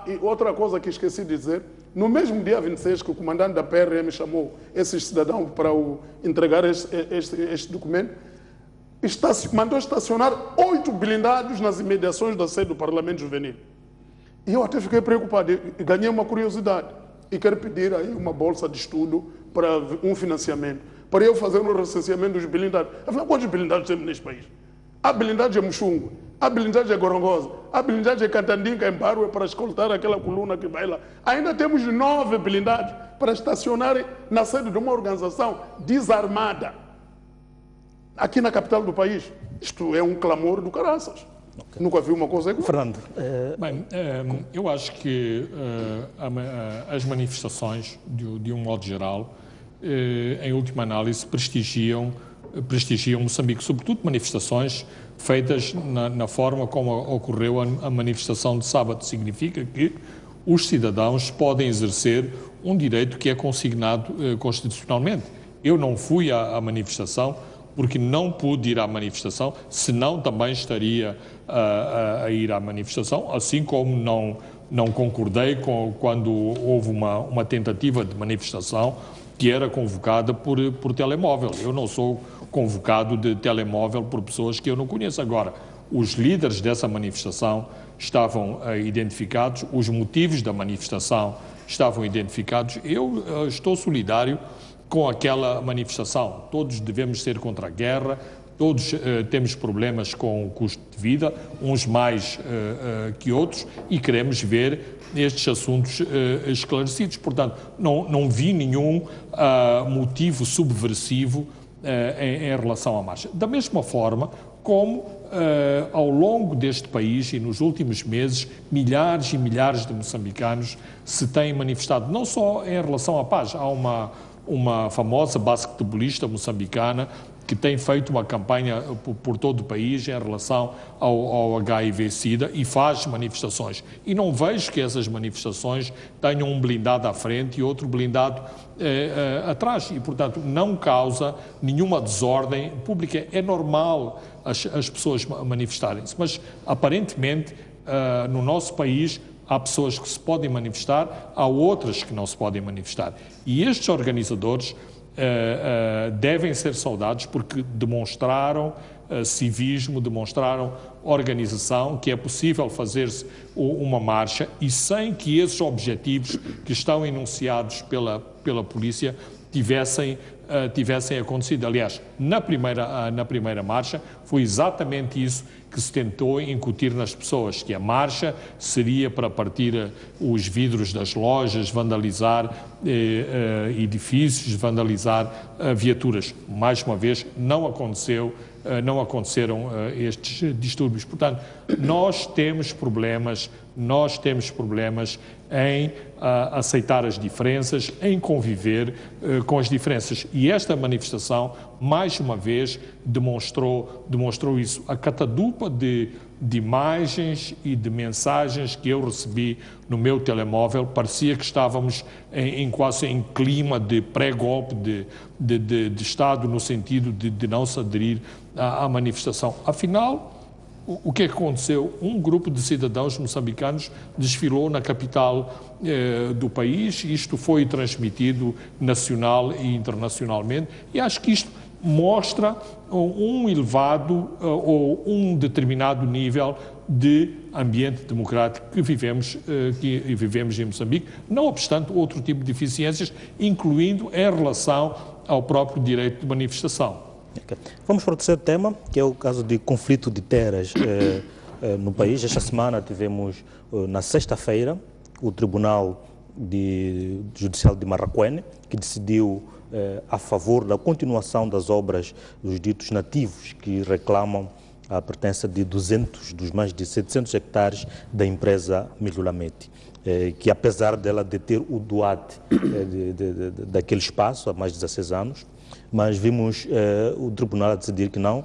e outra coisa que esqueci de dizer, no mesmo dia 26 que o comandante da PRM chamou esses cidadãos para entregar este documento, mandou estacionar 8 blindados nas imediações da sede do Parlamento Juvenil. E eu até fiquei preocupado e ganhei uma curiosidade. E quero pedir aí uma bolsa de estudo para um financiamento, para eu fazer um recenseamento dos blindados. Afinal, quantos blindados temos neste país? Há blindados em Muxungo, há blindados em Gorongosa, há blindados em Catandinga, em Barua, para escoltar aquela coluna que vai lá. Ainda temos 9 blindados para estacionarem na sede de uma organização desarmada, aqui na capital do país. Isto é um clamor do caraças. Okay. Nunca vi uma coisa igual. Fernando. Bem, eu acho que as manifestações, de um modo geral, em última análise, prestigiam Moçambique, sobretudo manifestações feitas na forma como ocorreu a manifestação de sábado. Significa que os cidadãos podem exercer um direito que é consignado constitucionalmente. Eu não fui à manifestação porque não pude ir à manifestação, senão também estaria a ir à manifestação, assim como não concordei quando houve uma tentativa de manifestação que era convocada por telemóvel. Eu não sou convocado de telemóvel por pessoas que eu não conheço. Agora, os líderes dessa manifestação estavam identificados, os motivos da manifestação estavam identificados. Eu estou solidário com aquela manifestação. Todos devemos ser contra a guerra, todos temos problemas com o custo de vida, uns mais que outros, e queremos ver estes assuntos esclarecidos. Portanto, não vi nenhum motivo subversivo em relação à marcha. Da mesma forma como ao longo deste país e nos últimos meses, milhares e milhares de moçambicanos se têm manifestado, não só em relação à paz. Há uma famosa basquetebolista moçambicana que tem feito uma campanha por todo o país em relação ao HIV-Sida e faz manifestações. E não vejo que essas manifestações tenham um blindado à frente e outro blindado atrás. E, portanto, não causa nenhuma desordem pública. É normal as pessoas manifestarem-se. Mas, aparentemente, no nosso país, há pessoas que se podem manifestar, há outras que não se podem manifestar. E estes organizadores devem ser saudados porque demonstraram civismo, demonstraram organização, que é possível fazer-se uma marcha e sem que esses objetivos que estão enunciados pela polícia tivessem acontecido. Aliás, na primeira marcha foi exatamente isso que se tentou incutir nas pessoas, que a marcha seria para partir os vidros das lojas, vandalizar edifícios, vandalizar viaturas. Mais uma vez, não aconteceram estes distúrbios. Portanto, nós temos problemas em aceitar as diferenças, em conviver com as diferenças. E esta manifestação, mais uma vez, demonstrou isso. A catadupa de imagens e de mensagens que eu recebi no meu telemóvel, parecia que estávamos quase em clima de pré-golpe de Estado, no sentido de não se aderir à manifestação. Afinal, o que aconteceu? Um grupo de cidadãos moçambicanos desfilou na capital do país, isto foi transmitido nacional e internacionalmente, e acho que isto mostra um elevado ou um determinado nível de ambiente democrático que vivemos em Moçambique, não obstante outro tipo de deficiências, incluindo em relação ao próprio direito de manifestação. Okay. Vamos para o terceiro tema, que é o caso de conflito de terras no país. Esta semana tivemos, na sexta-feira, o Tribunal Judicial de Marraquene, que decidiu a favor da continuação das obras dos ditos nativos que reclamam a pertença de 200 dos mais de 700 hectares da empresa Milholamete, que apesar dela deter o doate daquele espaço há mais de 16 anos, mas vimos o tribunal a decidir que não,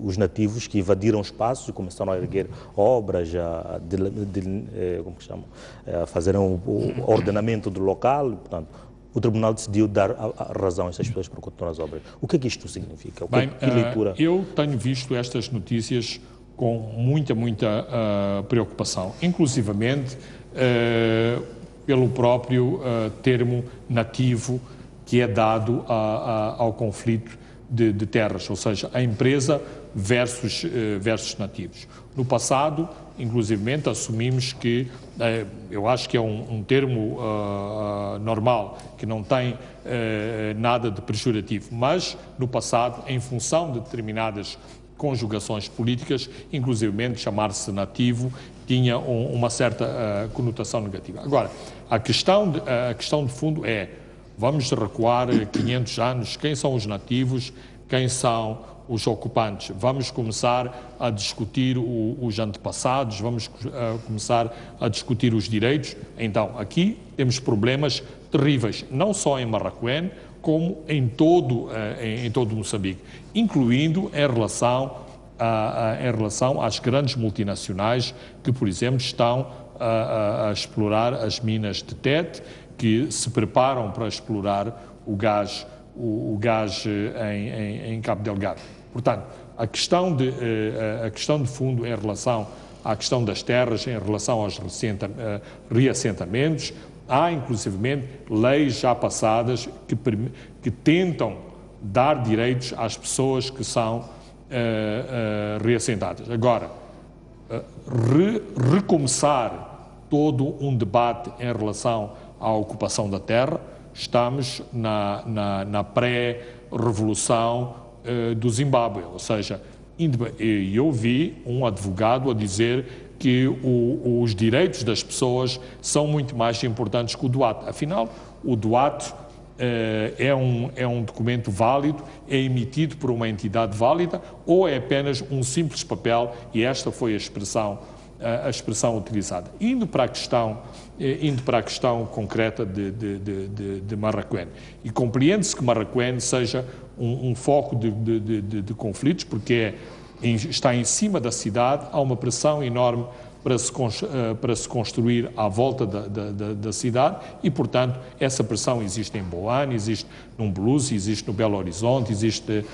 os nativos que invadiram o espaço e começaram a erguer obras, como que chama, a fazer o ordenamento do local, portanto, o tribunal decidiu dar a razão a essas pessoas para continuar as obras. O que é que isto significa? Que leitura? Eu tenho visto estas notícias com muita preocupação, inclusivamente pelo próprio termo nativo que é dado ao conflito de terras, ou seja, a empresa versus nativos. No passado, inclusivamente, assumimos que, eu acho que é um termo normal, que não tem nada de pejorativo, mas no passado, em função de determinadas conjugações políticas, inclusivamente chamar-se nativo tinha uma certa conotação negativa. Agora, a questão de fundo é: vamos recuar 500 anos, quem são os nativos, quem são os ocupantes? Vamos começar a discutir os antepassados, vamos começar a discutir os direitos? Então, aqui temos problemas terríveis, não só em Marraquém, como em todo Moçambique, incluindo em relação às grandes multinacionais que, por exemplo, estão a explorar as minas de Tete, que se preparam para explorar o gás em Cabo Delgado. Portanto, a questão de fundo em relação à questão das terras, em relação aos reassentamentos, há inclusivamente leis já passadas que tentam dar direitos às pessoas que são reassentadas. Agora, recomeçar todo um debate em relação à ocupação da terra, estamos na pré-revolução do Zimbábue, ou seja, eu vi um advogado a dizer que os direitos das pessoas são muito mais importantes que o doate. Afinal, o doate é um documento válido, é emitido por uma entidade válida ou é apenas um simples papel, e esta foi a expressão utilizada. Indo para a questão concreta de Marraquém. E compreende-se que Marraquém seja um foco de conflitos, porque está em cima da cidade, há uma pressão enorme para se construir à volta da cidade e, portanto, essa pressão existe em Boane, existe no Umbuluzi, existe no Belo Horizonte, existe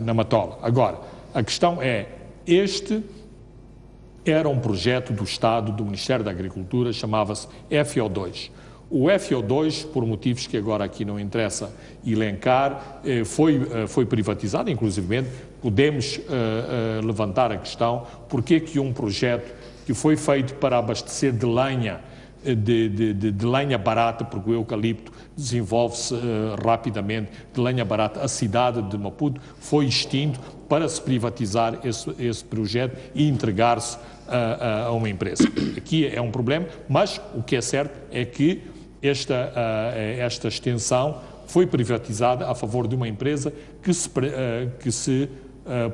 na Matola. Agora, a questão é, este era um projeto do Estado, do Ministério da Agricultura, chamava-se FO2. O FO2, por motivos que agora aqui não interessa elencar, foi privatizado, inclusivamente podemos levantar a questão porque é que um projeto que foi feito para abastecer de lenha, de lenha barata, porque o eucalipto desenvolve-se rapidamente, de lenha barata, a cidade de Maputo foi extinto para se privatizar esse projeto e entregar-se a uma empresa. Aqui é um problema, mas o que é certo é que esta extensão foi privatizada a favor de uma empresa que se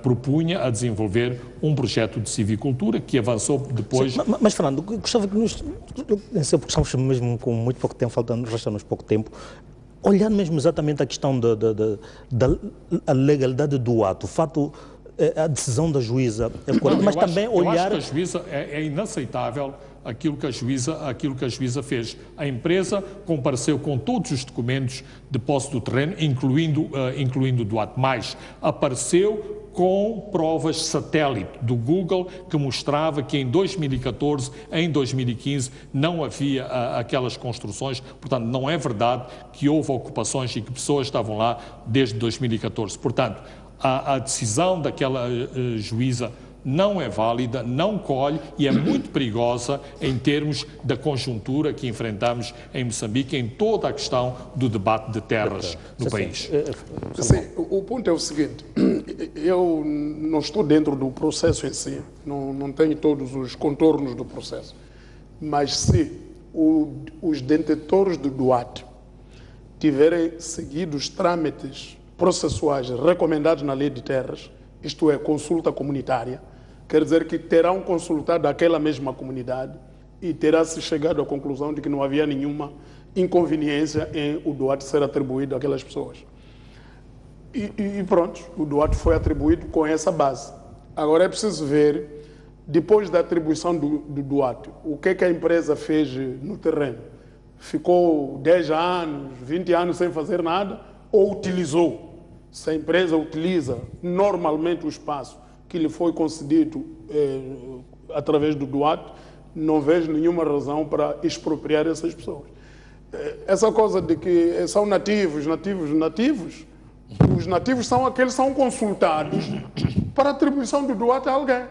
propunha a desenvolver um projeto de civicultura que avançou depois... Sim, mas Fernando, gostava que porque estamos mesmo com muito pouco tempo, resta-nos pouco tempo, olhando mesmo exatamente a questão da legalidade do ato, o fato, a decisão da juíza é correta, mas também olhar... Eu acho que a juíza é inaceitável aquilo que a juíza fez. A empresa compareceu com todos os documentos de posse do terreno, incluindo o doate, mas apareceu com provas satélite do Google que mostrava que em 2014, em 2015, não havia aquelas construções. Portanto, não é verdade que houve ocupações e que pessoas estavam lá desde 2014. Portanto, a decisão daquela juíza não é válida, não colhe e é muito perigosa em termos da conjuntura que enfrentamos em Moçambique, em toda a questão do debate de terras no país. Sim, o ponto é o seguinte, eu não estou dentro do processo em si, não tenho todos os contornos do processo, mas se os detentores do doate tiverem seguido os trâmites processuais recomendados na Lei de Terras, isto é, consulta comunitária, quer dizer que terão consultado aquela mesma comunidade e terá-se chegado à conclusão de que não havia nenhuma inconveniência em o doate ser atribuído àquelas pessoas. E pronto, o doate foi atribuído com essa base. Agora é preciso ver, depois da atribuição do doate, o que é que a empresa fez no terreno. Ficou 10 anos, 20 anos sem fazer nada ou utilizou? Se a empresa utiliza normalmente o espaço que lhe foi concedido através do doate, não vejo nenhuma razão para expropriar essas pessoas. Essa coisa de que são nativos, os nativos são aqueles que são consultados para atribuição do doate a alguém.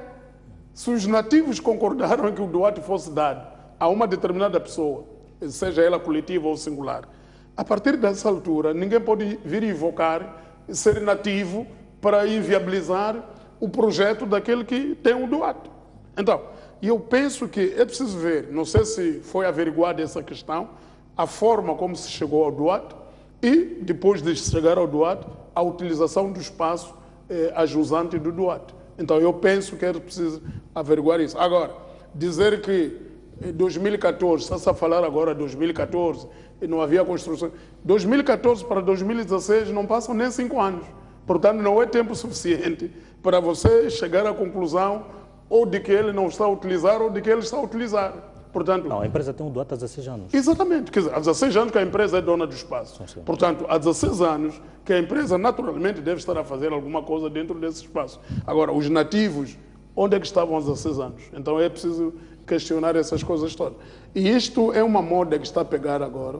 Se os nativos concordaram que o doate fosse dado a uma determinada pessoa, seja ela coletiva ou singular, a partir dessa altura, ninguém pode vir invocar ser nativo para inviabilizar o projeto daquele que tem o doate. Então, eu penso que é preciso ver, não sei se foi averiguada essa questão, a forma como se chegou ao doate e, depois de chegar ao doate, a utilização do espaço ajusante do doate. Então, eu penso que é preciso averiguar isso. Agora, dizer que em 2014, está-se a falar agora de 2014, e não havia construção. 2014 para 2016 não passam nem 5 anos. Portanto, não é tempo suficiente para você chegar à conclusão ou de que ele não está a utilizar ou de que ele está a utilizar. Portanto, não, a empresa tem um doate há 16 anos. Exatamente. Quer dizer, há 16 anos que a empresa é dona do espaço. Sim. Portanto, há 16 anos que a empresa naturalmente deve estar a fazer alguma coisa dentro desse espaço. Agora, os nativos, onde é que estavam há 16 anos? Então é preciso questionar essas coisas todas. E isto é uma moda que está a pegar agora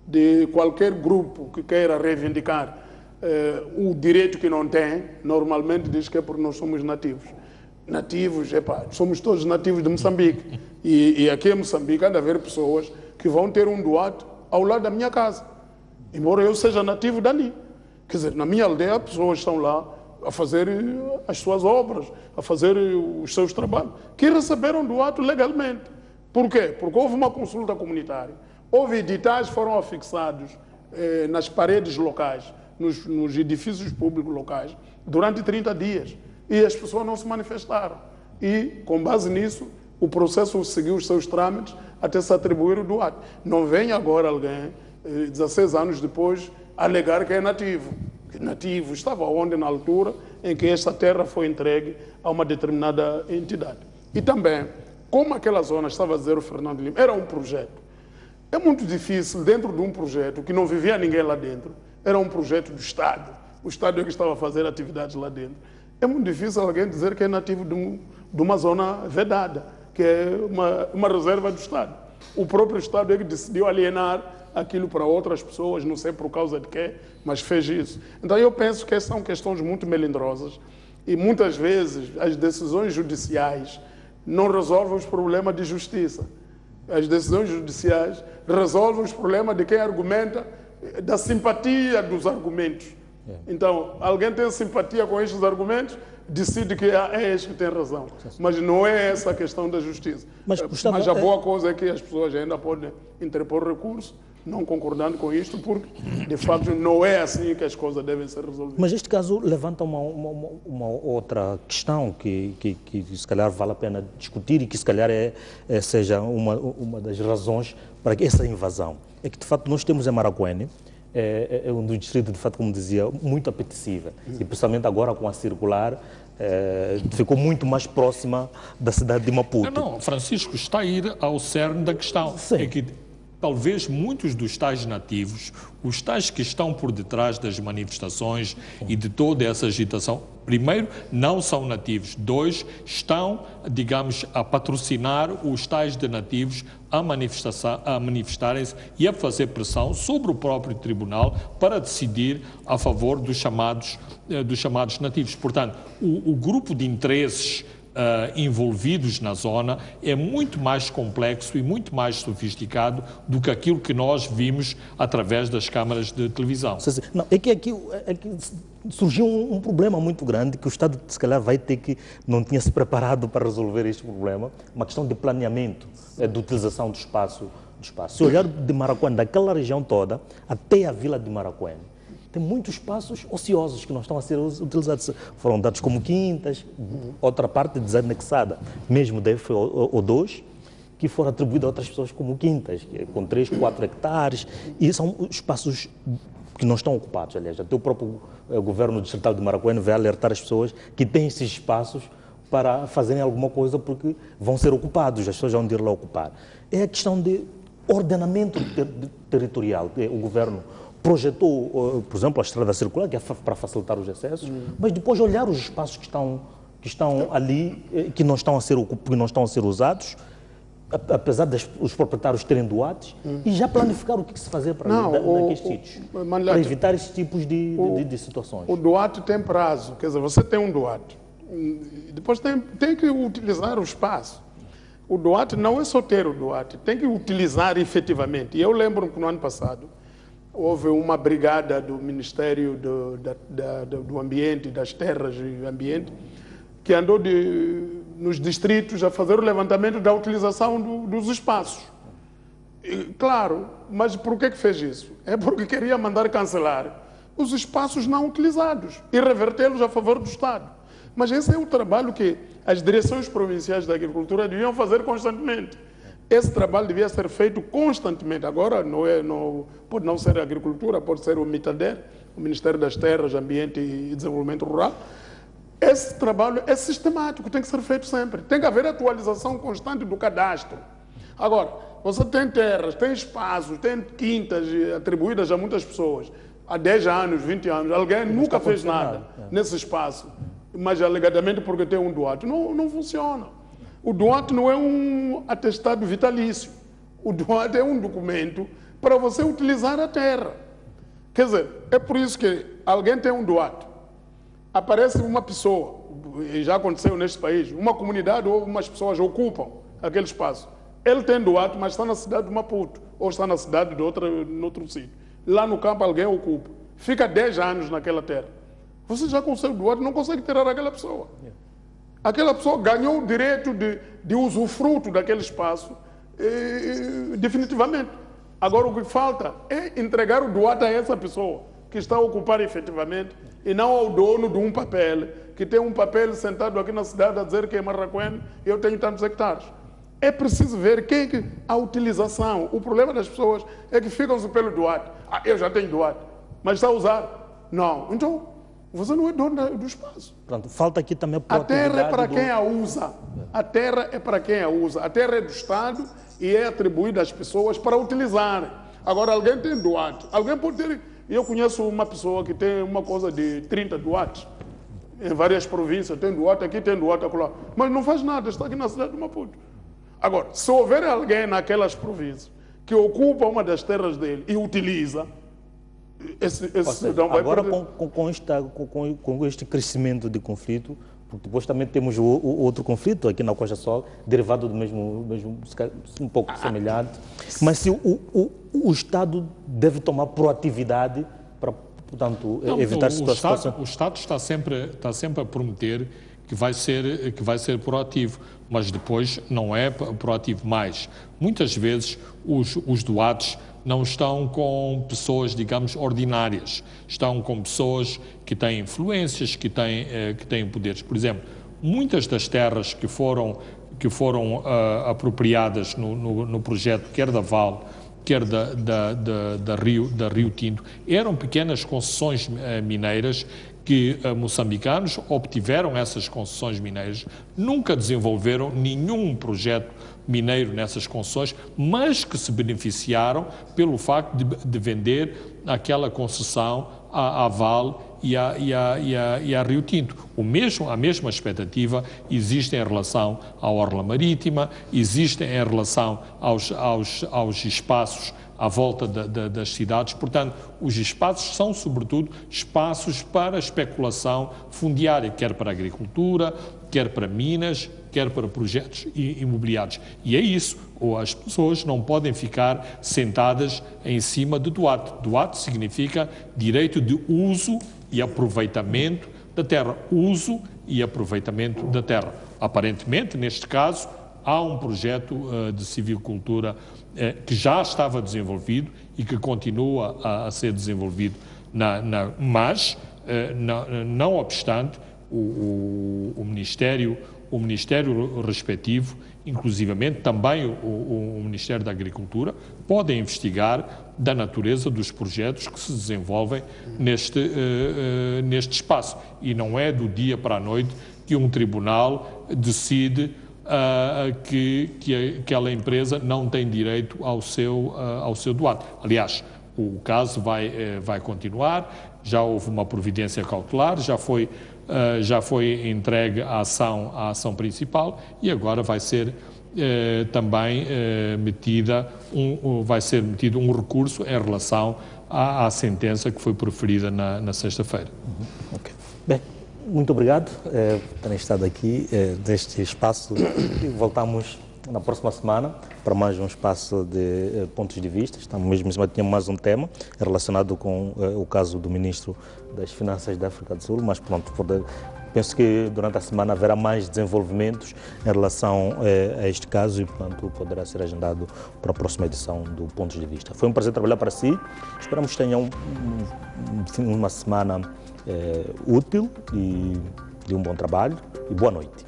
de qualquer grupo que queira reivindicar o direito que não tem, normalmente diz que é porque nós somos nativos. Nativos, somos todos nativos de Moçambique. E aqui em Moçambique há de haver pessoas que vão ter um doate ao lado da minha casa, embora eu seja nativo dali. Quer dizer, na minha aldeia, pessoas estão lá a fazer as suas obras, a fazer os seus trabalhos, que receberam doate legalmente. Por quê? Porque houve uma consulta comunitária, houve editais que foram afixados nas paredes locais, nos edifícios públicos locais, durante 30 dias. E as pessoas não se manifestaram. E, com base nisso, o processo seguiu os seus trâmites até se atribuir o doate. Não vem agora alguém, 16 anos depois, alegar que é nativo. Que nativo estava onde na altura em que esta terra foi entregue a uma determinada entidade. E também, como aquela zona, estava a dizer o Fernando Lima, era um projeto. É muito difícil, dentro de um projeto que não vivia ninguém lá dentro, era um projeto do Estado. O Estado é que estava a fazer atividades lá dentro. É muito difícil alguém dizer que é nativo de uma zona vedada, que é uma reserva do Estado. O próprio Estado é que decidiu alienar aquilo para outras pessoas, não sei por causa de quê, mas fez isso. Então eu penso que são questões muito melindrosas e muitas vezes as decisões judiciais não resolvem os problemas de justiça. As decisões judiciais resolvem os problemas de quem argumenta, da simpatia dos argumentos. Então, alguém tem simpatia com estes argumentos, decide que é este que tem razão. Mas não é essa a questão da justiça. Mas a boa coisa é que as pessoas ainda podem interpor recurso, não concordando com isto, porque, de facto, não é assim que as coisas devem ser resolvidas. Mas este caso levanta uma outra questão que se calhar vale a pena discutir e que se calhar seja uma das razões para essa invasão. É que, de facto, nós temos em Maracuene, é um distrito, de fato, como dizia, muito apetecível. E principalmente agora com a circular, ficou muito mais próxima da cidade de Maputo. Não, Francisco, está a ir ao cerne da questão. Sim. É que talvez muitos dos tais nativos, os tais que estão por detrás das manifestações e de toda essa agitação, primeiro, não são nativos. 2, estão, digamos, a patrocinar os tais de nativos a manifestarem-se e a fazer pressão sobre o próprio tribunal para decidir a favor dos chamados nativos. Portanto, o grupo de interesses envolvidos na zona é muito mais complexo e muito mais sofisticado do que aquilo que nós vimos através das câmaras de televisão. Não, é que aqui surgiu um problema muito grande que o Estado, se calhar, não tinha se preparado para resolver este problema, uma questão de planeamento, de utilização do espaço. Se olhar de Maracuene, daquela região toda, até a vila de Maracuene, tem muitos espaços ociosos que não estão a ser utilizados. Foram dados como quintas, outra parte desanexada, mesmo da FO2, que foram atribuídos a outras pessoas como quintas, com 3, 4 hectares, e são espaços que não estão ocupados. Aliás, até o próprio governo distrital de Maracuene vai alertar as pessoas que têm esses espaços para fazerem alguma coisa, porque vão ser ocupados, as pessoas vão ir lá ocupar. É a questão de ordenamento territorial. O governo projetou, por exemplo, a estrada circular, que é para facilitar os acessos, mas depois olhar os espaços que estão ali, que não estão a ser usados, apesar dos proprietários terem doados, e já planificar o que se fazer para naqueles sítios, para evitar esses tipos de situações. O doate tem prazo, quer dizer, você tem um doate, depois tem que utilizar o espaço. O doate não é só ter o doate, tem que utilizar efetivamente. E eu lembro que no ano passado houve uma brigada do Ministério do Ambiente, das Terras e Ambiente, que andou nos distritos a fazer o levantamento da utilização dos espaços. E, claro, mas por que fez isso? É porque queria mandar cancelar os espaços não utilizados e revertê-los a favor do Estado. Mas esse é o trabalho que as direções provinciais da agricultura deviam fazer constantemente. Esse trabalho devia ser feito constantemente. Agora pode não ser a agricultura, pode ser o MITADER, o Ministério das Terras, Ambiente e Desenvolvimento Rural. Esse trabalho é sistemático, tem que ser feito sempre. Tem que haver atualização constante do cadastro. Agora, você tem terras, tem espaços, tem quintas atribuídas a muitas pessoas. Há 10 anos, 20 anos, alguém nunca fez nada nesse espaço, mas alegadamente porque tem um doate. Não funciona. O doate não é um atestado vitalício. O doate é um documento para você utilizar a terra. Quer dizer, é por isso que alguém tem um doate. Aparece uma pessoa, e já aconteceu neste país, uma comunidade ou umas pessoas ocupam aquele espaço. Ele tem doate, mas está na cidade de Maputo, ou está na cidade de outro sítio. Lá no campo alguém ocupa. Fica 10 anos naquela terra. Você já consegue doate, não consegue tirar aquela pessoa. Aquela pessoa ganhou o direito de usufruto daquele espaço, definitivamente. Agora o que falta é entregar o doate a essa pessoa que está a ocupar efetivamente, e não ao dono de um papel, que tem um papel sentado aqui na cidade a dizer que é Marraquene e eu tenho tantos hectares. É preciso ver a utilização. O problema das pessoas é que ficam-se pelo doate. Eu já tenho doate, mas está a usar? Não. Então, você não é dono do espaço. Pronto, falta aqui também a terra é para quem a usa. A terra é para quem a usa. A terra é do Estado e é atribuída às pessoas para utilizarem. Agora, alguém tem doate. Alguém pode ter... Eu conheço uma pessoa que tem uma coisa de 30 doates em várias províncias. Tem doate aqui, tem doate acolá. Mas não faz nada, está aqui na cidade de Maputo. Agora, se houver alguém naquelas províncias que ocupa uma das terras dele e utiliza, esse cidadão vai agora perder. Com este crescimento de conflito, porque depois também temos o outro conflito aqui na Costa Sol, derivado do mesmo um pouco semelhante. Mas se o Estado deve tomar proatividade para, portanto, evitar situações... O Estado está sempre a prometer que vai ser proativo, mas depois não é proativo mais. Muitas vezes os doates não estão com pessoas, digamos, ordinárias. Estão com pessoas que têm influências, que têm poderes. Por exemplo, muitas das terras que foram apropriadas no projeto, quer da Vale, quer da Rio Tinto, eram pequenas concessões mineiras que moçambicanos obtiveram essas concessões mineiras, nunca desenvolveram nenhum projeto mineiro nessas concessões, mas que se beneficiaram pelo facto de vender aquela concessão à Vale e à Rio Tinto. A mesma expectativa existe em relação à orla marítima, existe em relação aos espaços à volta das cidades. Portanto, os espaços são, sobretudo, espaços para especulação fundiária, quer para a agricultura, quer para minas, quer para projetos imobiliários. E é isso, ou as pessoas não podem ficar sentadas em cima de doate. Doate significa direito de uso e aproveitamento da terra. Uso e aproveitamento da terra. Aparentemente, neste caso, há um projeto de civicultura que já estava desenvolvido e que continua a ser desenvolvido Mas, não obstante, o Ministério respectivo, inclusivamente também o Ministério da Agricultura, pode investigar da natureza dos projetos que se desenvolvem neste espaço. E não é do dia para a noite que um tribunal decide que aquela empresa não tem direito ao seu doado. Aliás, o caso vai continuar, já houve uma providência cautelar, já foi entregue a ação principal e agora vai ser também vai ser metido um recurso em relação à sentença que foi proferida na sexta-feira. Okay. Bem, muito obrigado por terem estado aqui neste espaço e voltamos na próxima semana para mais um espaço de pontos de vista. Estamos mesmo em cima, tínhamos mais um tema relacionado com o caso do Ministro das Finanças da África do Sul, mas pronto, penso que durante a semana haverá mais desenvolvimentos em relação a este caso e, portanto, poderá ser agendado para a próxima edição do Pontos de Vista. Foi um prazer trabalhar para si, esperamos que tenham uma semana útil e de um bom trabalho e boa noite.